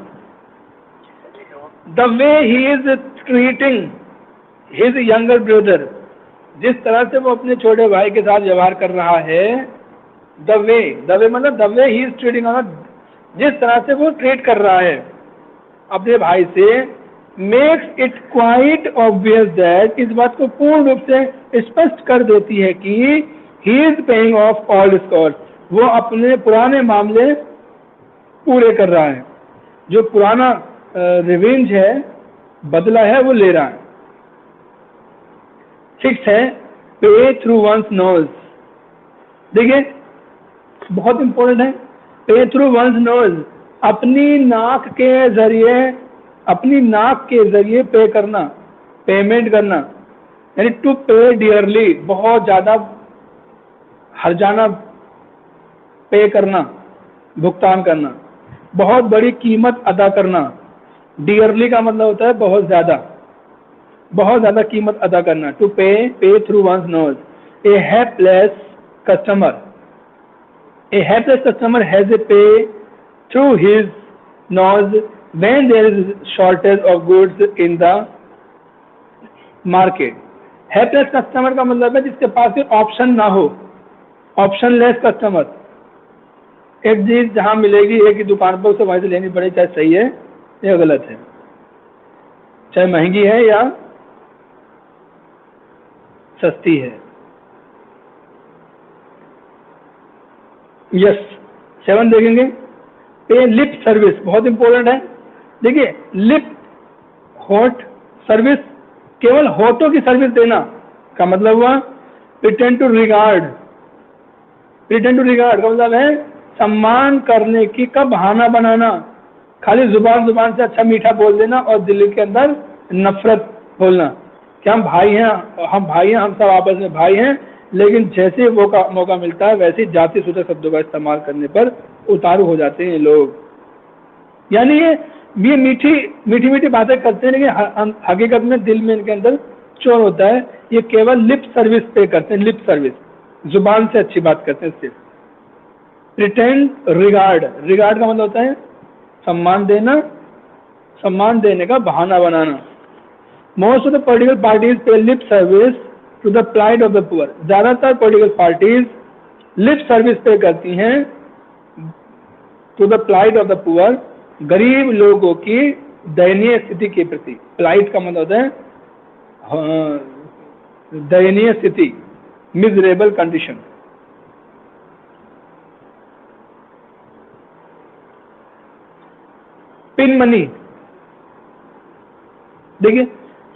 The way he is treating his younger brother, जिस तरह से वो अपने छोटे भाई के साथ व्यवहार कर रहा है, द वे मतलब the way he is treating, जिस तरह से वो ट्रीट कर रहा है अपने भाई से, makes it quite obvious that, इस बात को पूर्ण रूप से स्पष्ट कर देती है कि he is paying off old score, वो अपने पुराने मामले पूरे कर रहा है, जो पुराना रिवेंज है, बदला है, वो ले रहा है। सिक्स है पे थ्रू वंस नोज, देखिए बहुत इंपॉर्टेंट है, पे थ्रू वंस नोज, अपनी नाक के जरिए पे करना, पेमेंट करना, यानी टू पे डियरली, बहुत ज़्यादा हर्जाना पे करना, भुगतान करना, बहुत बड़ी कीमत अदा करना। डियरली का मतलब होता है बहुत ज़्यादा कीमत अदा करना। To pay through one's nose. A helpless customer has a pay through his nose when there is shortage of goods in the market. Helpless customer का मतलब है जिसके पास कोई ऑप्शन ना हो, ऑप्शनलेस कस्टमर। एक चीज जहां मिलेगी एक ही दुकान पर, उसे वहीं से लेनी पड़े, चाहे सही है या गलत है, चाहे महंगी है या सस्ती है। यस, 7 देखेंगे। पे लिप सर्विस, बहुत इंपॉर्टेंट है। देखिए, लिप होठ सर्विस, केवल होठों की सर्विस देना का मतलब हुआ pretend to regard. Pretend to regard का मतलब है सम्मान करने की का बहाना बनाना। खाली जुबान से अच्छा मीठा बोल देना और दिल के अंदर नफरत बोलना कि हम भाई हैं, हम सब आपस में भाई हैं, लेकिन जैसे मौका मिलता है वैसे ही जाति सूचक शब्दों का इस्तेमाल करने पर उतारू हो जाते हैं लोग। यानी ये मीठी बातें करते हैं, लेकिन हकीकत में दिल में इनके अंदर चोर होता है। ये केवल लिप सर्विस पे करते हैं, लिप सर्विस, जुबान से अच्छी बात करते हैं सिर्फ। प्रिटेंड रिगार्ड का मतलब होता है सम्मान देने का बहाना बनाना। Most of the political parties pay lip service to the plight of the poor. ज्यादातर political parties lip service pay करती हैं to the plight of the poor, गरीब लोगों की दयनीय स्थिति के प्रति। प्लाइट का मतलब होता है दयनीय स्थिति, मिजरेबल कंडीशन। पिन मनी, देखिए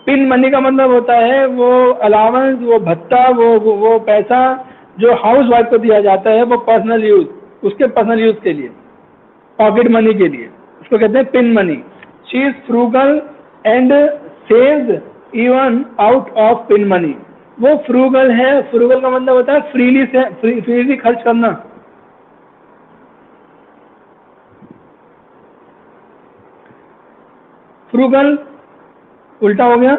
पिन मनी का मतलब होता है वो अलावेंस, वो भत्ता, वो पैसा जो हाउस वाइफ को दिया जाता है, वो पर्सनल यूज, उसके पर्सनल यूज के लिए, पॉकेट मनी के लिए, उसको कहते हैं pin money. She is frugal and saves even out of pin money. वो फ्रूगल है, फ्रूगल का मतलब होता है फ्रीली खर्च करना। फ्रूगल उल्टा हो गया।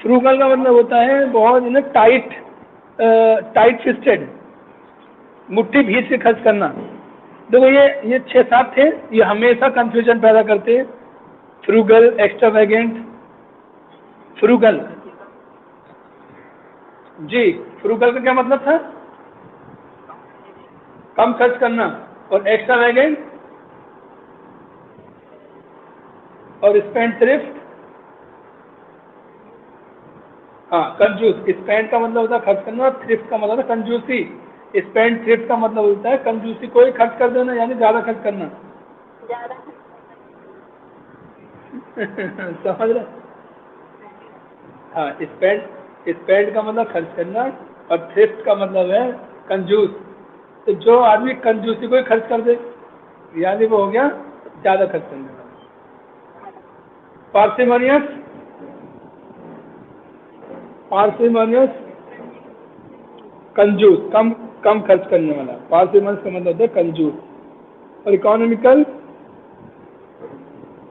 फ्रूगल का मतलब होता है बहुत टाइट फिस्टेड, मुट्ठी भींच के खर्च करना। देखो ये 6-7 थे, ये हमेशा कंफ्यूजन पैदा करते हैं। Frugal, extravagant, frugal. जी, फ्रूगल का क्या मतलब था? कम खर्च करना। और एक्स्ट्रावेगेंट और स्पेंड थ्रिफ्ट, हाँ कंजूस। स्पेंड का मतलब होता है खर्च करना और थ्रिफ्ट का मतलब होता है कंजूसी। स्पेंड थ्रिफ्ट का मतलब होता है कंजूसी, कोई खर्च कर देना यानी ज्यादा खर्च करना। समझ रहे? हाँ, स्पेंड का मतलब खर्च करना और थ्रिफ्ट का मतलब है कंजूस। तो जो आदमी कंजूसी को ही खर्च कर दे यानी वो हो गया ज्यादा खर्च करने वाला। पार्सिमोनियस कंजूस, कम खर्च करने वाला। पार्सिमोनियस का मतलब होता है कंजूस। और इकोनॉमिकल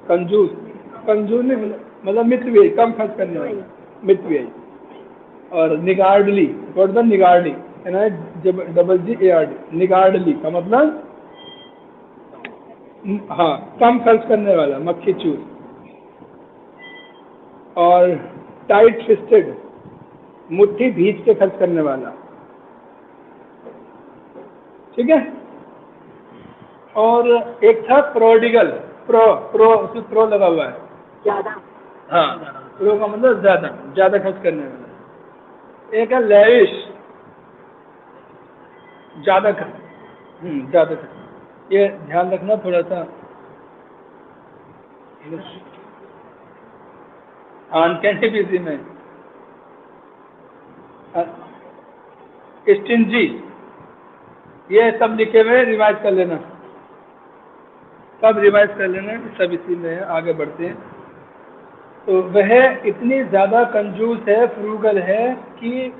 कंजूस नहीं मतलब मितव्ययी, कम खर्च करने वाला, मितव्ययी। और निगार्डली, निगार्डली GARD, निगार्डली का मतलब हाँ कम खर्च करने वाला, मक्खी चूस। और टाइट फिस्टेड, मुट्ठी भींच के खर्च करने वाला। ठीक है। और एक था प्रोडिगल, प्रो लगा हुआ है, ज्यादा। हाँ, प्रो का मतलब ज्यादा खर्च करने वाला। एक है लेविश, ज्यादा खर्च। ये ध्यान रखना थोड़ा सा। अनकैंटिबिजी में स्टिंजी, ये सब लिखे हुए रिवाइज कर लेना, सब रिवाइज कर लेना, सब इसी में है। आगे बढ़ते हैं। तो वह इतनी ज़्यादा कंजूस है, फ्रूगल है कि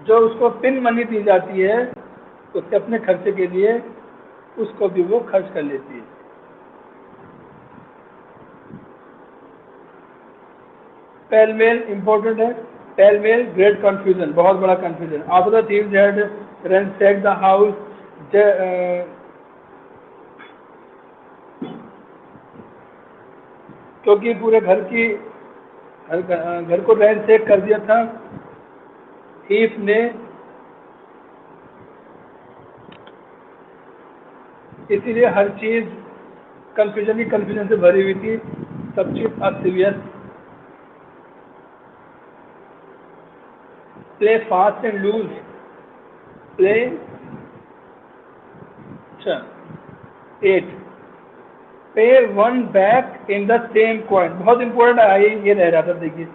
जो उसको पिन मनी दी जाती है उसके अपने खर्चे के लिए, उसको भी वो खर्च कर लेती है। पेल मेल इंपॉर्टेंट है। पेल मेल ग्रेट कंफ्यूजन, बहुत बड़ा confusion. After the thieves had ransacked the house, क्योंकि पूरे घर को रैंसैक कर दिया था थीफ ने, इसीलिए हर चीज कंफ्यूजन से भरी हुई थी, सब चीज अस्त व्यस्त। Play fast and loose, play 8, pay one back in the same coin, बहुत इंपॉर्टेंट है ये रह रहा था। देखिए,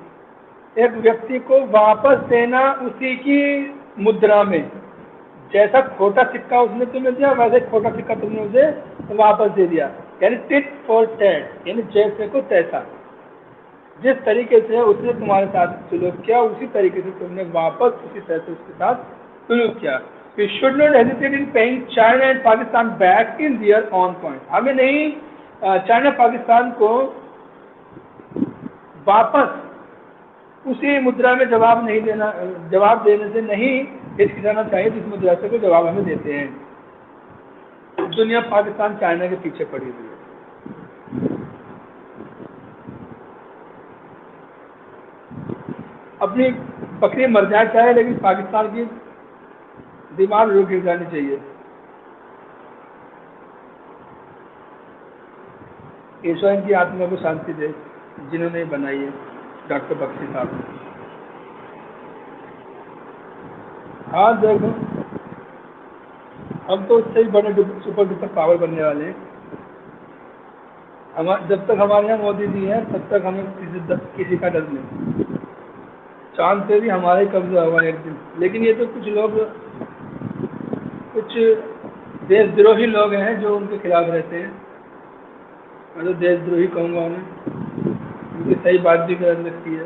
एक व्यक्ति को वापस देना उसी की मुद्रा में, जैसा खोटा सिक्का उसने तुम्हें दिया वैसे खोटा सिक्का तुमने उसे वापस दे दिया, यानी टिट फॉर टैट, यानी जैसे को तैसा। जिस तरीके से उसने तुम्हारे साथ सलूक किया उसी तरीके से तुमने वापस उसी तरह से उसके साथ सलूक किया। We should not hesitate in paying China and Pakistan back in their own coin. हमें नहीं चाइना पाकिस्तान को वापस उसी मुद्रा में जवाब देने से नहीं हिचकिचाना चाहिए जिस मुद्रा से कोई जवाब हमें देते हैं। दुनिया पाकिस्तान चाइना के पीछे पड़ी हुई है। अपनी बकरी मर जाए चाहे, लेकिन पाकिस्तान की दीवार जरूर गिर जानी चाहिए। ईश्वर इनकी आत्मा को शांति दे जिन्होंने बनाई है, डॉक्टर बख्शी साहब। हाँ देखो, हम तो उससे ही बड़े सुपर डुपर पावर बनने वाले हैं। जब तक हमारे यहाँ मोदी जी हैं तब तक हमें किसी का डर नहीं। चांद पे भी हमारा ही कब्जा हुआ एक दिन। लेकिन ये तो कुछ देशद्रोही लोग हैं जो उनके खिलाफ रहते हैं। मैं तो देशद्रोही कहूँगा उन्हें, उनकी सही बात भी कर सकती है।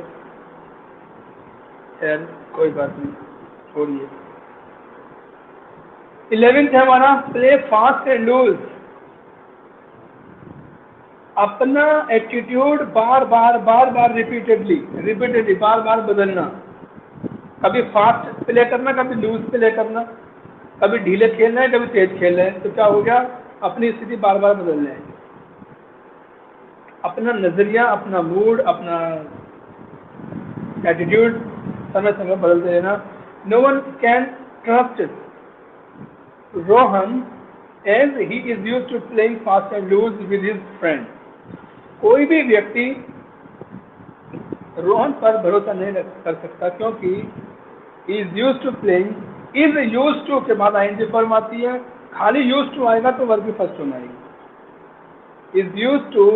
खैर कोई बात नहीं, छोड़िए। 11th है हमारा, प्ले फास्ट एंड लूज। अपना एटीट्यूड बार बार रिपीटेडली बार बार बदलना। कभी फास्ट प्ले करना, कभी लूज प्ले करना, कभी ढीले खेलना है, कभी तेज खेलना है। तो क्या हो गया, अपनी स्थिति बार बार बदलना है। अपना नजरिया, अपना मूड, अपना एटीट्यूड समय समय बदलते रहना। No one can trust Rohan as he is used to playing fast and loose with his friend. कोई भी व्यक्ति रोहन पर भरोसा नहीं कर सकता, क्योंकि is used to playing, is used to के बाद आईएनजी फॉर्म आती है। खाली यूज्ड टू आएगा तो वर्ब की फर्स्ट होना आएगी। Is used to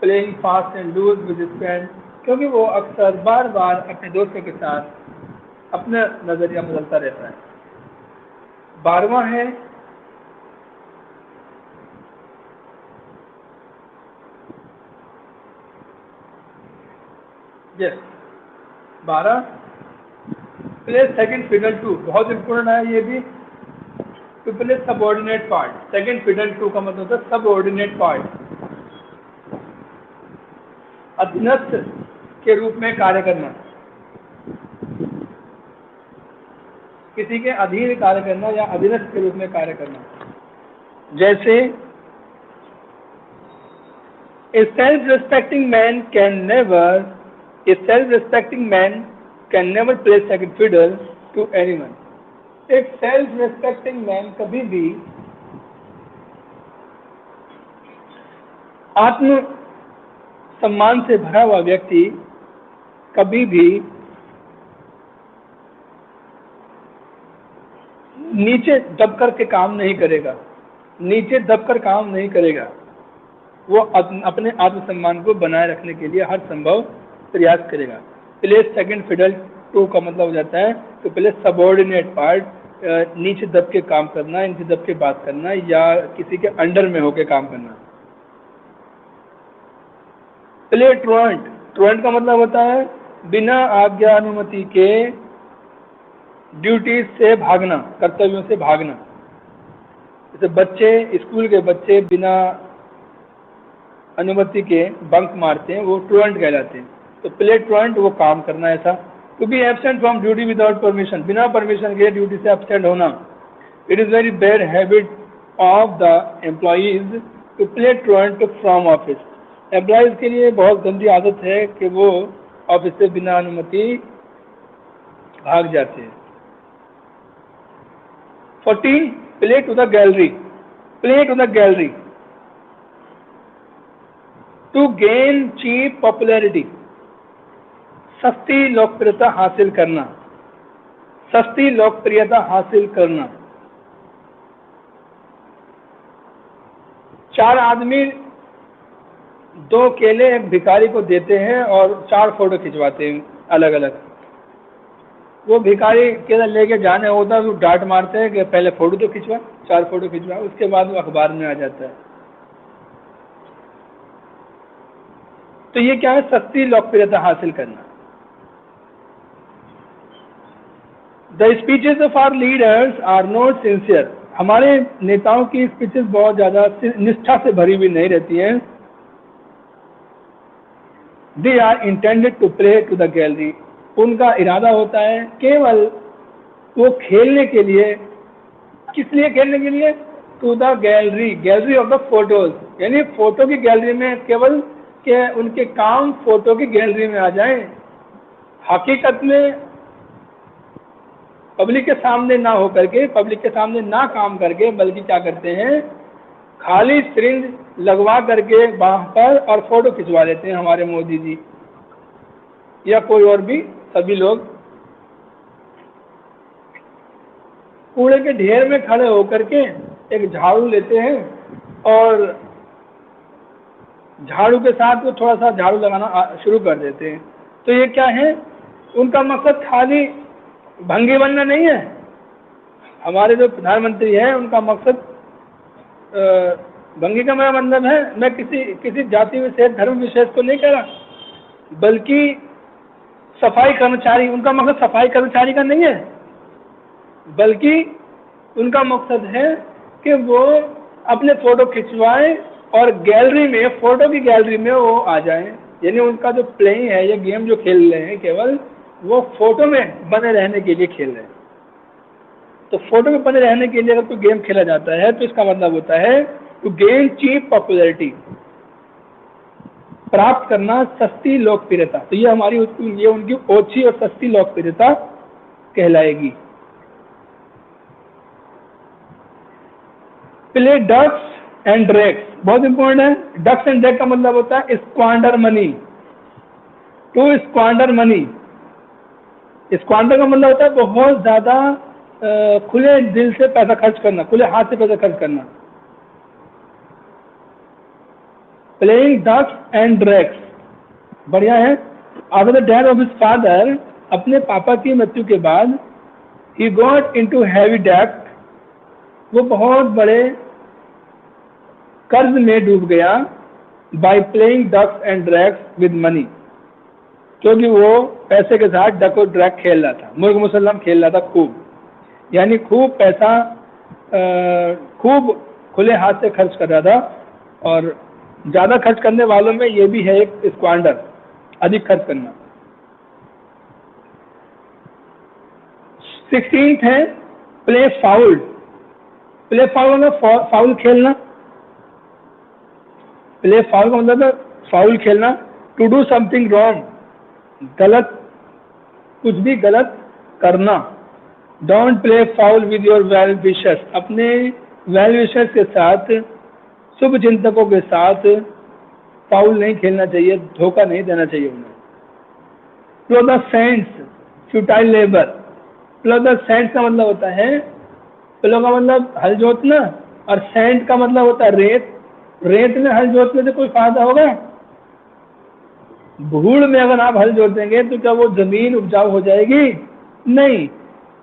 playing fast and loose with his friend, क्योंकि वो अक्सर बार बार अपने दोस्तों के साथ अपना नजरिया बदलता रहता है। 12वां है यस 12, प्ले सेकंड फिडल 2, बहुत इंपोर्टेंट है ये भी। To play subordinate part. Second fiddle 2 का मतलब होता है सबऑर्डिनेट पार्ट, अधीनस्थ के रूप में कार्य करना, किसी के अधीन कार्य करना या अधीनस्थ के रूप में कार्य करना। जैसे A self-respecting man can never play second fiddle to anyone. एक self-respecting man कभी भी आत्म सम्मान से भरा हुआ व्यक्ति कभी भी नीचे दबकर के काम नहीं करेगा, नीचे दबकर काम नहीं करेगा। वो अपने आत्मसम्मान को बनाए रखने के लिए हर संभव प्रयास करेगा। प्ले सेकंड फिडल 2 का मतलब हो जाता है तो पहले सबऑर्डिनेट पार्ट, नीचे दब के काम करना, नीचे दब के बात करना या किसी के अंडर में होकर काम करना। प्ले ट्रुएंट, ट्रुएंट का मतलब होता है बिना आज्ञा अनुमति के ड्यूटी से भागना, कर्तव्यों से भागना। जैसे बच्चे, स्कूल के बच्चे बिना अनुमति के बंक मारते हैं, वो ट्रुएंट कहलाते हैं। तो प्ले ट्रुएंट वो काम करना ऐसा। To be absent from duty without permission, बिना परमिशन के ड्यूटी से एब्सेंट होना। It is very bad habit of the employees to play truant from office. Employees के लिए बहुत गंदी आदत है कि वो ऑफिस से बिना अनुमति भाग जाते हैं। 14, play to the gallery, play to the gallery to gain cheap popularity, सस्ती लोकप्रियता हासिल करना, सस्ती लोकप्रियता हासिल करना। 4 आदमी 2 केले एक भिखारी को देते हैं और 4 फोटो खिंचवाते हैं अलग अलग। वो भिखारी केला लेके जाने होता है तो डांट मारते हैं कि पहले फोटो तो खिंचवा, 4 फोटो खिंचवा, उसके बाद वो अखबार में आ जाता है। तो ये क्या है? सस्ती लोकप्रियता हासिल करना। The speeches of our leaders are not sincere, हमारे नेताओं की स्पीचेस बहुत ज़्यादा निष्ठा से भरी हुई नहीं रहती हैं। They are intended to play to the gallery, उनका इरादा होता है केवल वो खेलने के लिए। किस लिए खेलने के लिए? To the gallery, gallery of the photos, यानी फोटो की गैलरी में, केवल के उनके काम फोटो की गैलरी में आ जाएं। हकीकत में पब्लिक के सामने ना हो करके, पब्लिक के सामने ना काम करके, बल्कि क्या करते हैं, खाली सिरिंज लगवा करके बाह पर और फोटो खिंचवा लेते हैं हमारे मोदी जी या कोई और भी सभी लोग। कूड़े के ढेर में खड़े होकर के एक झाड़ू लेते हैं और झाड़ू के साथ वो थोड़ा सा झाड़ू लगाना शुरू कर देते हैं। तो ये क्या है? उनका मकसद खाली भंगी बनना नहीं है। हमारे जो प्रधानमंत्री हैं उनका मकसद भंगी का मेरा मतलब है, मैं किसी जाति विशेष, धर्म विशेष को नहीं कह रहा, बल्कि सफाई कर्मचारी, उनका मकसद सफाई कर्मचारी का नहीं है, बल्कि उनका मकसद है कि वो अपने फोटो खिंचवाएं और गैलरी में, फोटो की गैलरी में वो आ जाएं। यानी उनका जो प्लेइंग है, ये गेम जो खेल रहे हैं, केवल वो फोटो में बने रहने के लिए खेल रहे हैं। तो फोटो में बने रहने के लिए अगर कोई गेम खेला जाता है तो इसका मतलब होता है टू गेन चीप पॉपुलैरिटी, प्राप्त करना सस्ती लोकप्रियता। तो ये हमारी ये उनकी ओछी और सस्ती लोकप्रियता कहलाएगी। प्ले डक्स एंड ड्रैग्स, बहुत इंपॉर्टेंट है। डक्स एंड ड्रैग का मतलब होता है स्क्वांडर मनी, टू स्क्वांडर मनी। स्क्वांडर का मतलब होता है बहुत ज्यादा खुले दिल से पैसा खर्च करना, खुले हाथ से पैसा खर्च करना। प्लेइंग डक्स एंड ड्रैग्स, बढ़िया है। After the death of his father, अपने पापा की मृत्यु के बाद, he got into heavy debt, वो बहुत बड़े कर्ज में डूब गया। By playing ducks and drakes with money, क्योंकि वो पैसे के साथ डक और ड्रैग खेल रहा था, मुर्ग मुसल्लम खेल रहा था खूब, यानी खूब पैसा खूब खुले हाथ से खर्च कर रहा था। और ज़्यादा खर्च करने वालों में ये भी है एक स्क्वांडर, अधिक खर्च करना। 16th है प्ले फाउल। प्ले फाउल मतलब फाउल खेलना। प्ले फाउल का मतलब है फाउल खेलना, टू डू समथिंग रॉन्ग, गलत, कुछ भी गलत करना। Don't play foul with your well wishers, अपने वेल विशर्स के साथ, शुभ चिंतकों के साथ फाउल नहीं खेलना चाहिए, धोखा नहीं देना चाहिए उन्हें। Plough the sands, futile labour. Plough the sands का मतलब होता है, प्लो का मतलब हल जोतना और सेंट का मतलब होता है रेत। रेत में हल जोतने से कोई फायदा होगा? धूल में अगर आप हल जोत देंगे तो क्या वो जमीन उपजाऊ हो जाएगी? नहीं,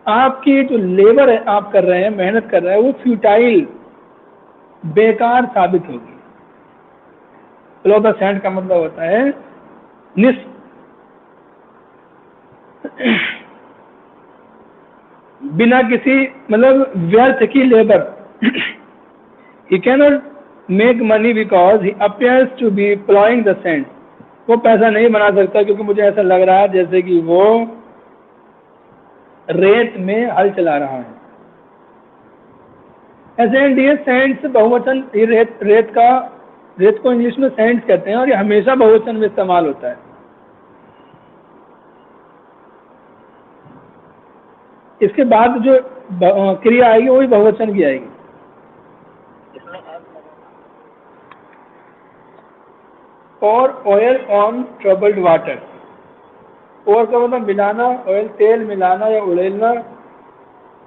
आपकी जो लेबर है आप कर रहे हैं, मेहनत कर रहे हैं, वो फ्यूटाइल, बेकार साबित होगी। फ्लो द सैंड का मतलब होता है बिना किसी मतलब व्यर्थ की labour. He cannot make money because he appears to be ploughing the sand. वो पैसा नहीं बना सकता क्योंकि मुझे ऐसा लग रहा है जैसे कि वो रेत में हल चला रहा है। ऐसे सैंड्स बहुवचन, ये रेत को इंग्लिश में सैंड्स कहते हैं और ये हमेशा बहुवचन में इस्तेमाल होता है। इसके बाद जो क्रिया आएगी वो भी बहुवचन की आएगी। और ऑयल ऑन ट्रबल्ड वाटर, और का मतलब मिलाना, ऑयल तेल मिलाना या उड़ेलना,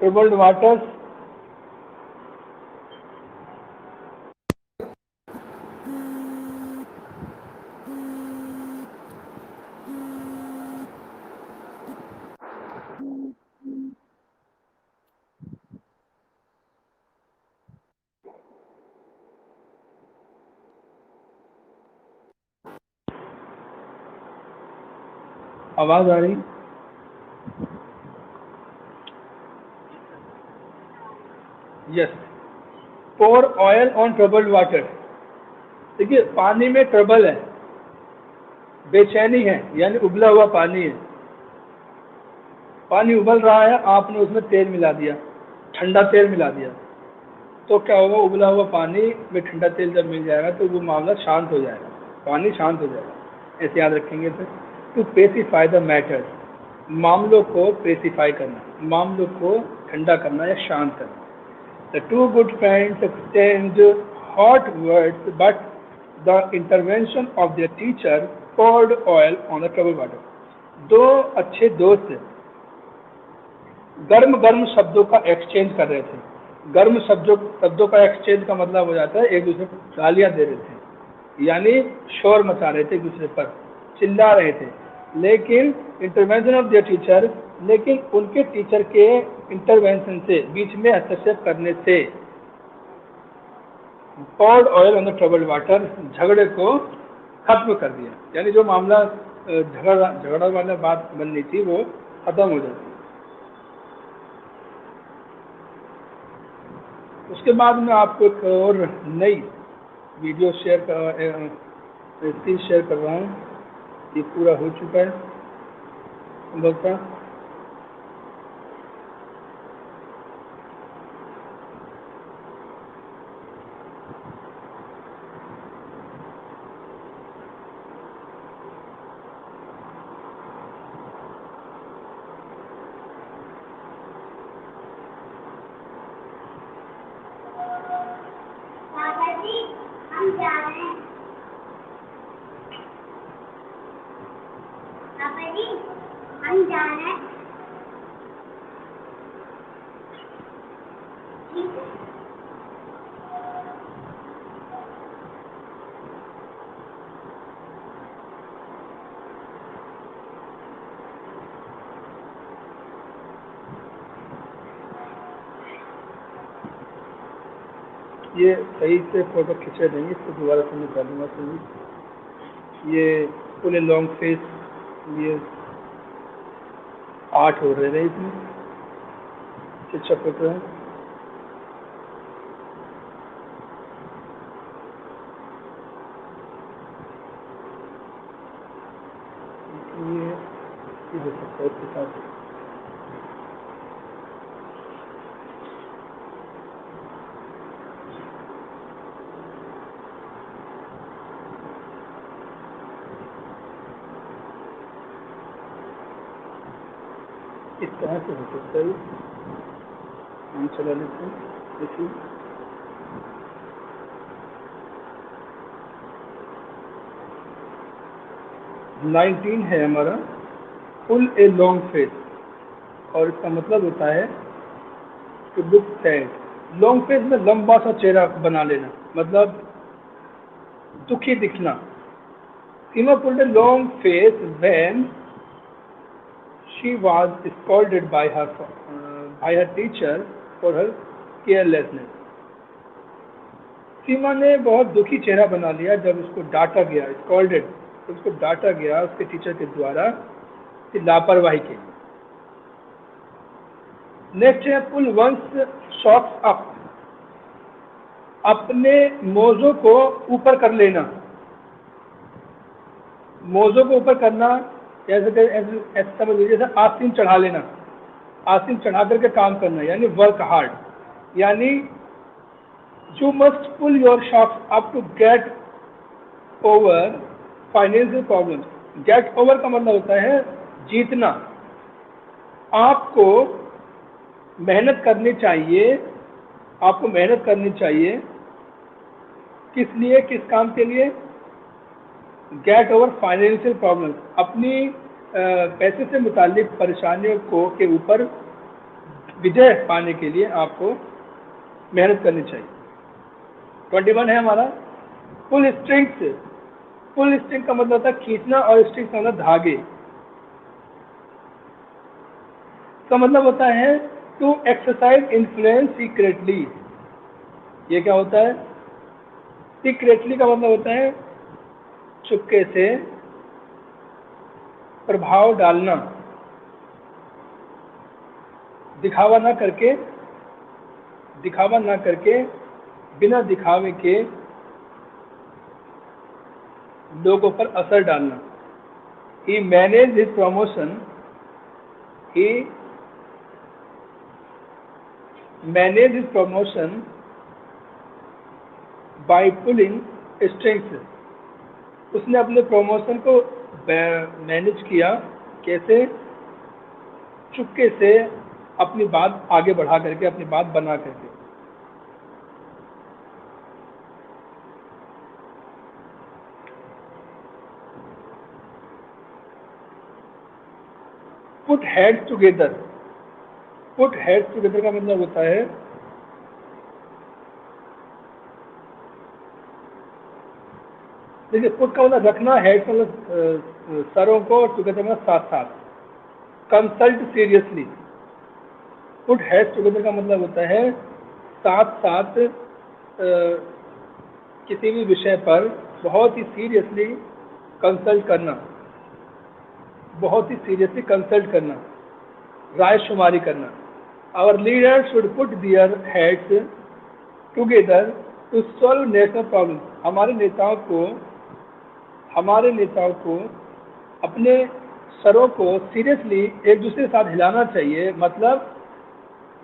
ट्रबल्ड वाटर आवाज आ रही? Yes. Pour oil on troubled water, देखिए पानी में ट्रबल है, बेचैनी है, यानी उबला हुआ पानी है। पानी उबल रहा है, आपने उसमें तेल मिला दिया, ठंडा तेल मिला दिया, तो क्या होगा? उबला हुआ पानी में ठंडा तेल जब मिल जाएगा तो वो मामला शांत हो जाएगा, पानी शांत हो जाएगा। ऐसे याद रखेंगे sir. To pacify the matter, मामलों को पेसिफाई करना, मामलों को ठंडा करना या शांत करना। The two good friends exchange hot words but the intervention of their teacher poured oil on the troubled water. दो अच्छे दोस्त गर्म गर्म शब्दों का एक्सचेंज कर रहे थे। गर्म शब्दों का एक्सचेंज का मतलब हो जाता है एक दूसरे को गालियां दे रहे थे, यानी शोर मचा रहे थे, एक दूसरे पर चिल्ला रहे थे। लेकिन इंटरवेंशन ऑफ देयर टीचर, लेकिन उनके टीचर के इंटरवेंशन से, बीच में हस्तक्षेप करने से, poured oil on the troubled water, झगड़े को खत्म कर दिया। यानी जो मामला झगड़ा वाला बात बननी थी वो खत्म हो जाती। उसके बाद मैं आपको एक और नई वीडियो शेयर कर रहा हूँ। ये पूरा हो चुका है संभवतः। हम जा रहे हैं पापा जी, हम जा रहे हैं। ये सही से फोटो खींचे देंगे, इसको दोबारा से निकालूंगा। सही, ये फुल लॉन्ग फेस, ये 8 हो रहे हैं इसमें। अच्छा फोटो है। ये हो सकता है इसके साथ। इस तरह से हो सकता है। हम चला लेते हैं। देखिए, नाइनटीन है हमारा फुल ए लॉन्ग फेस, और इसका मतलब होता है to look sad. Long face में लंबा सा चेहरा बना लेना, मतलब दुखी दिखना। Seema pulled a long face when she was scolded by her teacher for her carelessness. सीमा ने बहुत दुखी चेहरा बना लिया जब उसको डांटा गया, स्कॉल्डेड, तो उसको डांटा गया उसके टीचर के द्वारा कि लापरवाही के लिए। नेक्स्ट है पुल वंस सॉक्स अप, अपने मोजों को ऊपर कर लेना। मोजों को ऊपर करना ऐसे समझ लीजिए जैसे आस्तीन चढ़ा लेना, आस्तीन चढ़ा करके काम करना, यानी वर्क हार्ड। यानी you must pull your socks up to get over financial problems. Get over का मतलब होता है जीतना। आपको मेहनत करनी चाहिए, आपको मेहनत करनी चाहिए। किस लिए, किस काम के लिए? गेट ओवर फाइनेंशियल प्रॉब्लम्स, अपनी पैसे से मुतालिक परेशानियों को के ऊपर विजय पाने के लिए आपको मेहनत करनी चाहिए। 21 है हमारा पुल स्ट्रिंग्स। पुल स्ट्रिंग का मतलब होता है खींचना और स्ट्रिंग का मतलब धागे। का मतलब होता है टू एक्सरसाइज इन्फ्लुएंस सीक्रेटली। ये क्या होता है? सीक्रेटली का मतलब होता है चुपके से प्रभाव डालना, दिखावा ना करके, दिखावा ना करके, बिना दिखावे के लोगों पर असर डालना। He managed his promotion. He managed his promotion by pulling strings. उसने अपने प्रमोशन को मैनेज किया, कैसे? चुपके से अपनी बात आगे बढ़ा करके, अपनी बात बना करके। Put heads together. Put heads together का मतलब होता है देखिए, पुट का मतलब रखना, हेड्स मतलब सरों को, टुगेदर मतलब साथ साथ। Consult seriously. Put heads together का मतलब होता है साथ साथ किसी भी विषय पर बहुत ही सीरियसली कंसल्ट करना, बहुत ही सीरियसली कंसल्ट करना, राय शुमारी करना। Our leader should put their heads together to solve national problem. हमारे नेताओं को अपने सरों को सीरियसली एक दूसरे के साथ हिलाना चाहिए, मतलब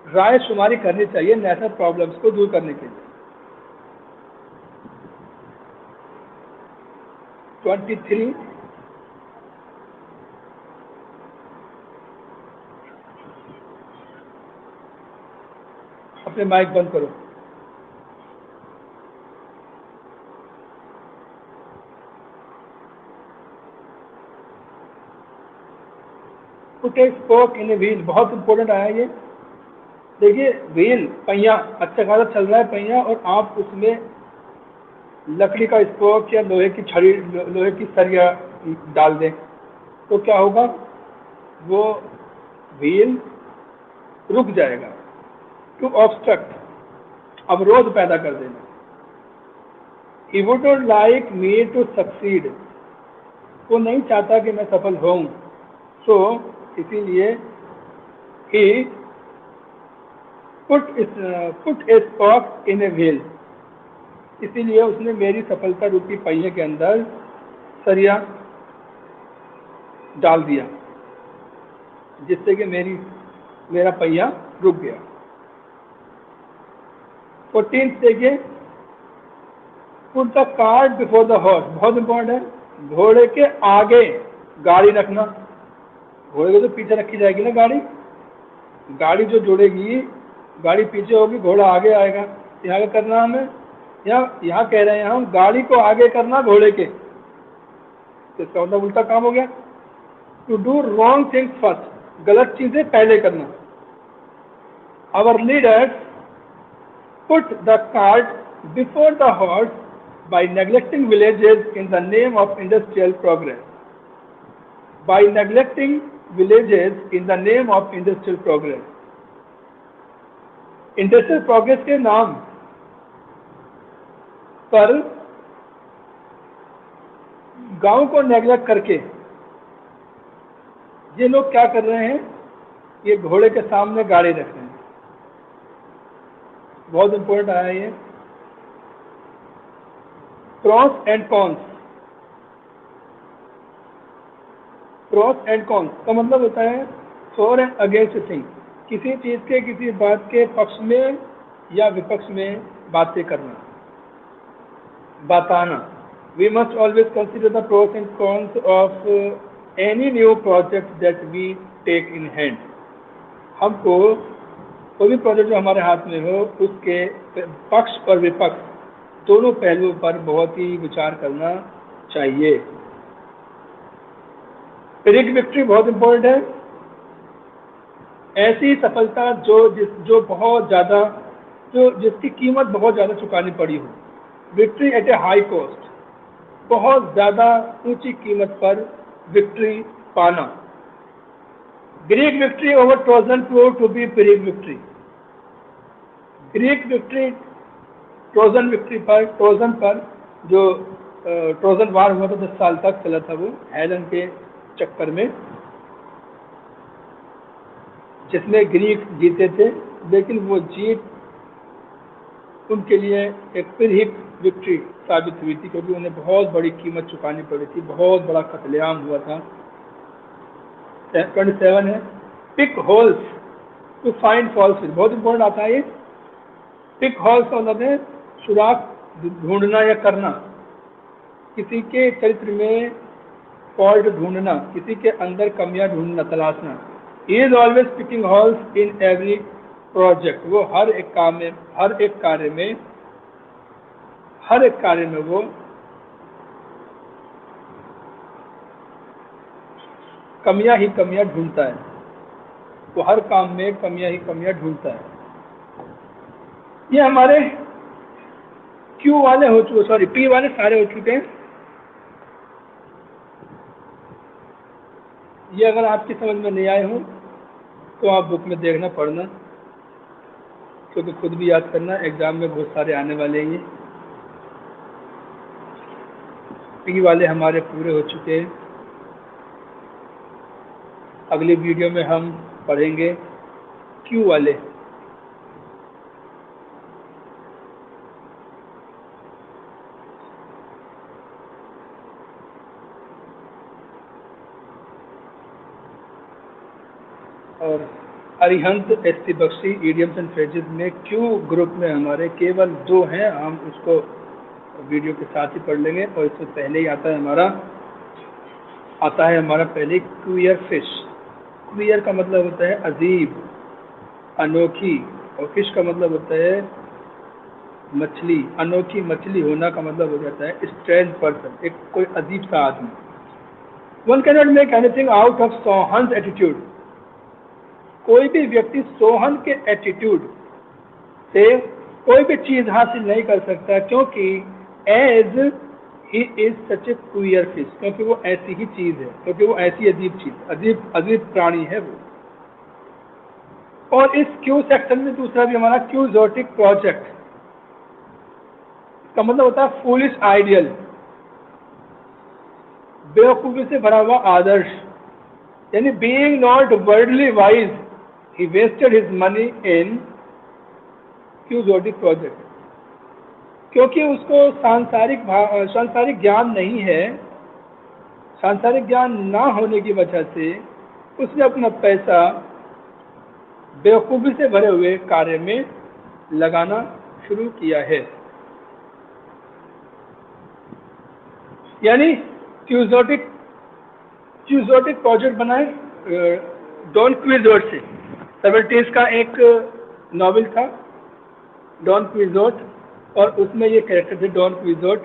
राय शुमारी करनी चाहिए नेशनल प्रॉब्लम्स को दूर करने के लिए। 23 अपने माइक बंद करो। Put A spoke in a wheel, बहुत इंपॉर्टेंट आया ये। देखिए, व्हील पहिया अच्छा खासा चल रहा है पहिया, और आप उसमें लकड़ी का स्पोक या लोहे की छड़ी, लोहे की सरिया डाल दें तो क्या होगा? वो व्हील रुक जाएगा। टू ऑब्स्ट्रक्ट, अवरोध पैदा कर देना। He would not like me to succeed, वो नहीं चाहता कि मैं सफल होऊं। सो इसीलिए he put a spoke in a wheel, इसीलिए उसने मेरी सफलता रूपी पहिए के अंदर सरिया डाल दिया, जिससे कि मेरा पहिया रुक गया। 14 देखिए, put the cart before the horse, बहुत इंपॉर्टेंट है। घोड़े के आगे गाड़ी रखना। घोड़े को तो पीछे रखी जाएगी ना गाड़ी, गाड़ी जो जुड़ेगी, गाड़ी पीछे होगी, घोड़ा आगे आएगा। यहाँ क्या करना हमें? यहाँ कह रहे हैं हम गाड़ी को आगे करना घोड़े के, तो इसका मतलब उल्टा काम हो गया। To do wrong things first, गलत चीजें पहले करना। Our leaders put the cart before the horse by neglecting villages in the name of industrial progress. By neglecting villages in the name of industrial progress. Industrial progress के नाम पर गांव को neglect करके ये लोग क्या कर रहे हैं, ये घोड़े के सामने गाड़ी रख रहे हैं। बहुत इंपॉर्टेंट आया ये, pros and cons. Pros and cons का मतलब होता है फॉर एंड अगेंस्ट थिंग, किसी चीज के किसी बात के पक्ष में या विपक्ष में बातें करना, बताना। We must always consider the pros and cons of any new project that we take in hand. हमको कोई भी प्रोजेक्ट जो हमारे हाथ में हो उसके पक्ष और विपक्ष दोनों पहलुओं पर बहुत ही विचार करना चाहिए। पिरिक विक्ट्री बहुत इंपॉर्टेंट है, ऐसी सफलता जो बहुत ज़्यादा, जो जिसकी कीमत बहुत ज़्यादा चुकानी पड़ी हो। Victory at a high cost, बहुत ज़्यादा ऊंची कीमत पर विक्ट्री पाना। Greek victory over Trojan prove to be Pyrrhic victory. Greek victory Trojan पर जो ट्रोजन वार हुआ था 10 साल तक चला था, वो हेलन के चक्कर में, जिसमें ग्रीक जीते थे, लेकिन वो जीत उनके लिए एक पिरिक विक्ट्री साबित हुई थी, क्योंकि उन्हें बहुत बड़ी कीमत चुकानी पड़ी थी, बहुत बड़ा कत्लेआम हुआ था। 27 है, pick holes to find falsehood. बहुत इंपॉर्टेंट आता है ये। पिक होल्स का मतलब है सुराख ढूंढना या करना, किसी के चरित्र में फॉल्ट ढूंढना, किसी के अंदर कमियां ढूंढना, तलाशना। He is always picking holes in every project. वो हर एक काम में, हर एक कार्य में वो कमियां ही कमियां ढूंढता है। वो हर काम में कमियां ही कमियां ढूंढता है। ये हमारे क्यू वाले हो चुके, सॉरी पी वाले सारे हो चुके हैं। ये अगर आपकी समझ में नहीं आए हो तो आप बुक में देखना, पढ़ना, क्योंकि खुद भी याद करना, एग्जाम में बहुत सारे आने वाले हैं। ये पी वाले हमारे पूरे हो चुके हैं। अगली वीडियो में हम पढ़ेंगे क्यू वाले। और Arihant S C. Bakshi idioms and phrases में क्यू ग्रुप में हमारे केवल 2 हैं, हम उसको वीडियो के साथ ही पढ़ लेंगे। और इससे पहले ही आता है हमारा पहले क्वियर फिश। क्वियर का मतलब होता है अजीब, अनोखी, और फिश का मतलब होता है मछली। अनोखी मछली होना का मतलब हो जाता है स्ट्रेंज पर्सन, एक कोई अजीब सा आदमी। One can not make anything out of Sohan's attitude. कोई भी व्यक्ति सोहन के एटीट्यूड से कोई भी चीज हासिल नहीं कर सकता, क्योंकि as he is such a queer fish, क्योंकि वो ऐसी ही चीज है, क्योंकि वो ऐसी अजीब चीज, अजीब प्राणी है वो। और इस क्यू सेक्शन में दूसरा भी हमारा क्यूजोटिक प्रोजेक्ट का मतलब होता है फूलिश आइडियल, बेवकूफी से भरा हुआ आदर्श। यानी being not worldly wise he wasted his money in quixotic project. क्योंकि उसको सांसारिक ज्ञान नहीं है, सांसारिक ज्ञान ना होने की वजह से उसने अपना पैसा बेवकूफ़ी से भरे हुए कार्य में लगाना शुरू किया है। यानी क्यूजोटिक प्रोजेक्ट बनाए डॉन क्विजोट से। 70s का एक नॉवेल था डॉन क्विजोट, और उसमें ये कैरेक्टर थे डॉन क्विजोट,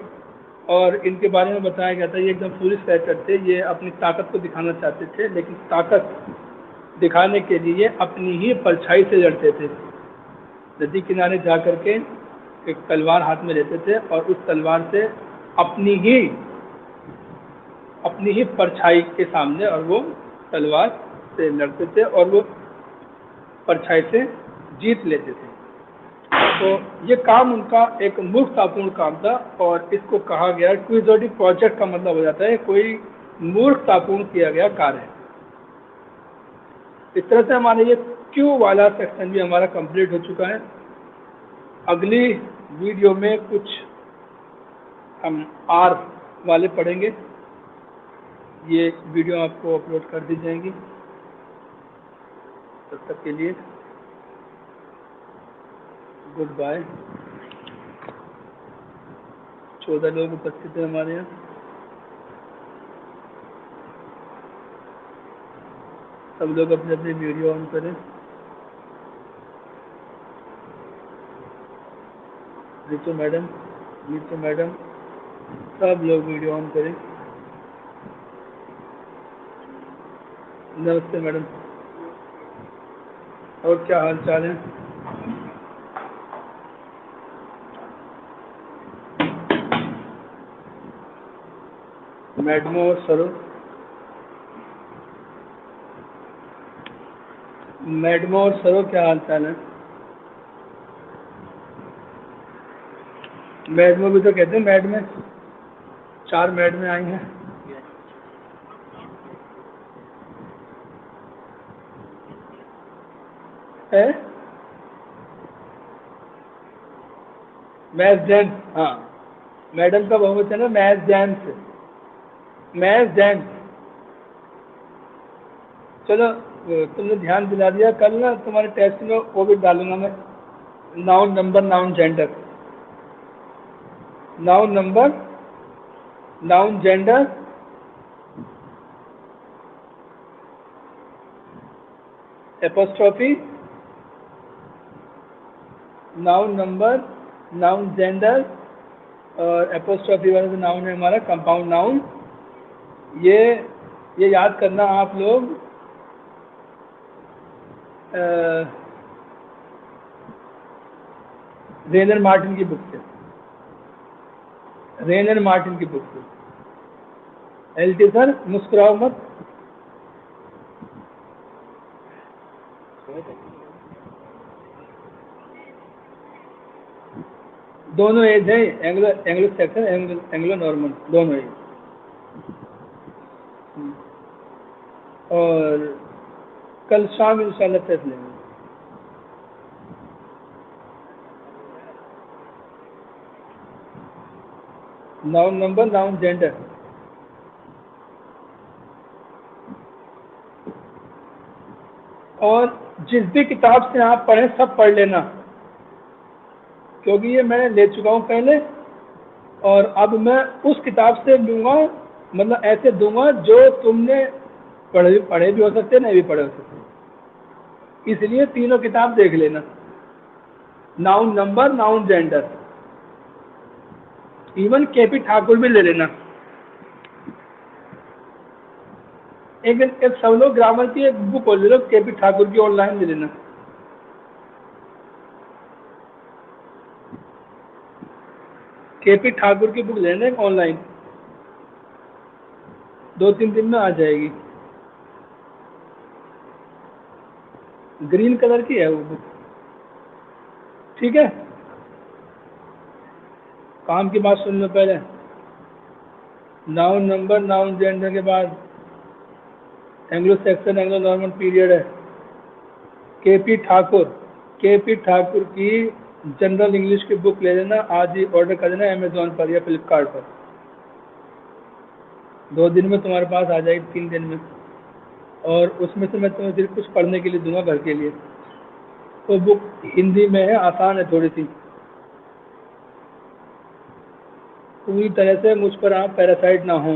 और इनके बारे में बताया गया था ये एकदम फूलिश कैरेक्टर थे। ये अपनी ताकत को दिखाना चाहते थे, लेकिन ताकत दिखाने के लिए अपनी ही परछाई से लड़ते थे। नदी किनारे जा कर के एक तलवार हाथ में लेते थे, और उस तलवार से अपनी ही परछाई के सामने, और वो तलवार से लड़ते थे और वो परछाई से जीत लेते थे। तो ये काम उनका एक मूर्खतापूर्ण काम था और इसको कहा गया क्विज़ोटी प्रोजेक्ट का मतलब हो जाता है कोई मूर्खतापूर्ण किया गया कार्य है। इस तरह से हमारे ये क्यू वाला सेक्शन भी हमारा कंप्लीट हो चुका है। अगली वीडियो में कुछ हम आर वाले पढ़ेंगे। ये वीडियो आपको अपलोड कर दी जाएंगी। तब तक के लिए गुड बाय। 14 लोग उपस्थित हैं हमारे यहाँ। सब लोग अपने अपने वीडियो ऑन करें। नीतू मैडम सब लोग वीडियो ऑन करें। नमस्ते मैडम, और क्या हाल चाल है? मैडमो और सरो, क्या हाल चाल है? मैडमो भी तो कहते हैं, मैड में 4 मैड में आई हैं। मैथ जेंट्स, हाँ मैडम का बहुवचन है मैथ जेंट्स। चलो तुमने ध्यान दिला दिया। कल ना तुम्हारे टेस्ट में वो भी डालूंगा मैं, noun number noun gender. Noun number noun gender apostrophe, noun number noun gender और एपोस्ट्रोफी वाला जो नाउन है हमारा कंपाउंड नाउन। ये याद करना आप लोग रेनर मार्टिन की बुक से, एलटी सर मुस्कुराओ मत। दोनों एज है, एंग्लो सेक्शन एंग्लो नॉर्मल दोनों एज। और कल शाम इंशाल्लाह टेस्ट लेंगे। Noun number noun gender. और जिस भी किताब से आप पढ़ें सब पढ़ लेना, क्योंकि ये मैं ले चुका हूँ पहले और अब मैं उस किताब से लूँगा, मतलब ऐसे दूंगा जो तुमने पढ़े भी हो सकते, नहीं भी पढ़े हो सकते। इसलिए तीनों किताब देख लेना, noun number noun gender. Even KP Thakur भी ले लेना। एक सब लोग ग्रामर की एक बुक ले लो, केपी ठाकुर की ऑनलाइन ले लेना। केपी ठाकुर की बुक ले लेना ऑनलाइन, 2-3 दिन में आ जाएगी। ग्रीन कलर की है वो बुक, ठीक है। काम की बात सुन लो पहले। नाउन नंबर नाउन जेंडर के बाद Anglo Saxon Anglo normal period है। केपी ठाकुर की जनरल इंग्लिश की बुक ले लेना, आज ही ऑर्डर कर देना अमेजोन पर या फ्लिपकार्ट पर। 2 दिन में तुम्हारे पास आ जाएगी, 3 दिन में। और उसमें से मैं तुम्हें सिर्फ कुछ पढ़ने के लिए दूंगा घर के लिए। तो बुक हिंदी में है, आसान है थोड़ी सी। पूरी तरह से मुझ पर आप पैरासाइट ना हो,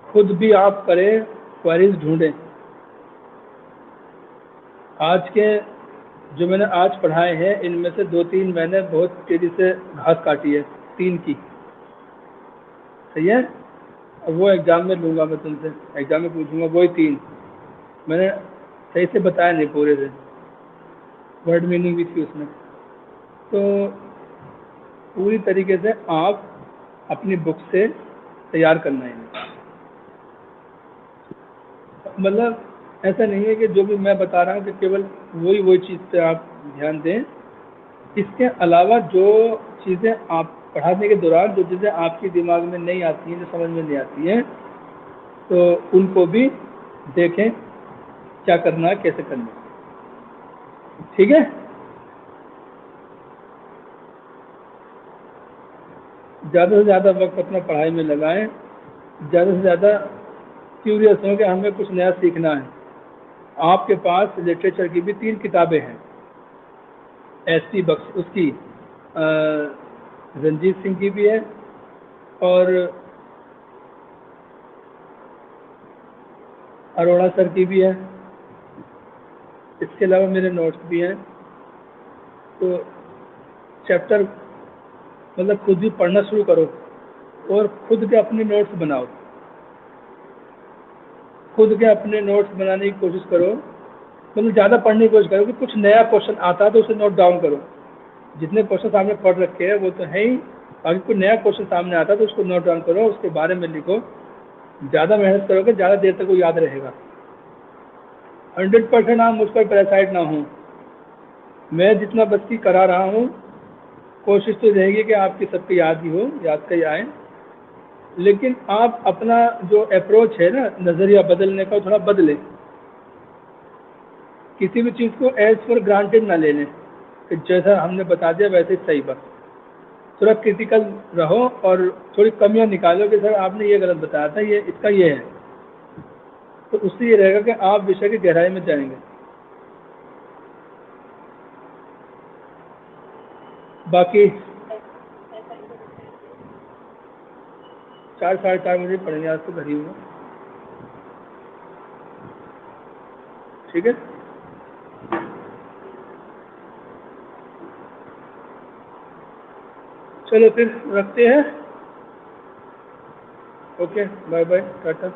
खुद भी आप करें, क्वेरीज ढूंढें। आज के जो मैंने आज पढ़ाए हैं इनमें से 2-3 मैंने बहुत तेजी से घास काटी है, 3 की। सही है। अब वो एग्ज़ाम में लूँगा मैं तुमसे, एग्ज़ाम में पूछूंगा वही 3 मैंने सही से बताया नहीं पूरे से, वर्ड मीनिंग भी थी उसमें। तो पूरी तरीके से आप अपनी बुक से तैयार करना है। मतलब ऐसा नहीं है कि जो भी मैं बता रहा हूँ कि केवल वही चीज़ पे आप ध्यान दें। इसके अलावा जो चीज़ें आप पढ़ाने के दौरान जो चीज़ें आपके दिमाग में नहीं आती हैं, जो समझ में नहीं आती हैं, तो उनको भी देखें क्या करना है, कैसे करना है। ठीक है, ज़्यादा से ज़्यादा वक्त अपना पढ़ाई में लगाएं, ज़्यादा से ज़्यादा क्यूरियस हों कि हमें कुछ नया सीखना है। आपके पास लिटरेचर की भी 3 किताबें हैं, एस.टी. बख्श उसकी रंजीत सिंह की भी है और अरोड़ा सर की भी है। इसके अलावा मेरे नोट्स भी हैं। तो चैप्टर मतलब खुद भी पढ़ना शुरू करो और खुद के अपने नोट्स बनाओ, खुद के अपने नोट्स बनाने की कोशिश करो। मतलब ज़्यादा पढ़ने की कोशिश करो कि कुछ नया क्वेश्चन आता है तो उसे नोट डाउन करो। जितने क्वेश्चन आपने पढ़ रखे हैं वो तो है ही, अगर कोई नया क्वेश्चन सामने आता है तो उसको नोट डाउन करो, उसके बारे में लिखो। ज़्यादा मेहनत करोगे ज़्यादा देर तक वो याद रहेगा। 100% आप मुझ पर पैरासाइट ना हो। मैं जितना बस की करा रहा हूँ, कोशिश तो रहेगी कि आपकी सबकी याद ही हो, याद का ही आए। लेकिन आप अपना जो अप्रोच है ना नज़रिया बदलने का, थोड़ा बदलें। किसी भी चीज़ को एज फॉर ग्रांटेड ना ले लें कि जैसा हमने बता दिया वैसे ही सही। बस थोड़ा क्रिटिकल रहो और थोड़ी कमियां निकालो कि सर आपने ये गलत बताया था, ये इसका ये है। तो उससे ये रहेगा कि आप विषय की गहराई में जाएंगे। बाकी 4 साढ़े 4 बजे पढ़ेंगे, आज तो घर ही हूँ। ठीक है, चलो फिर रखते हैं। Okay, bye bye, Tata.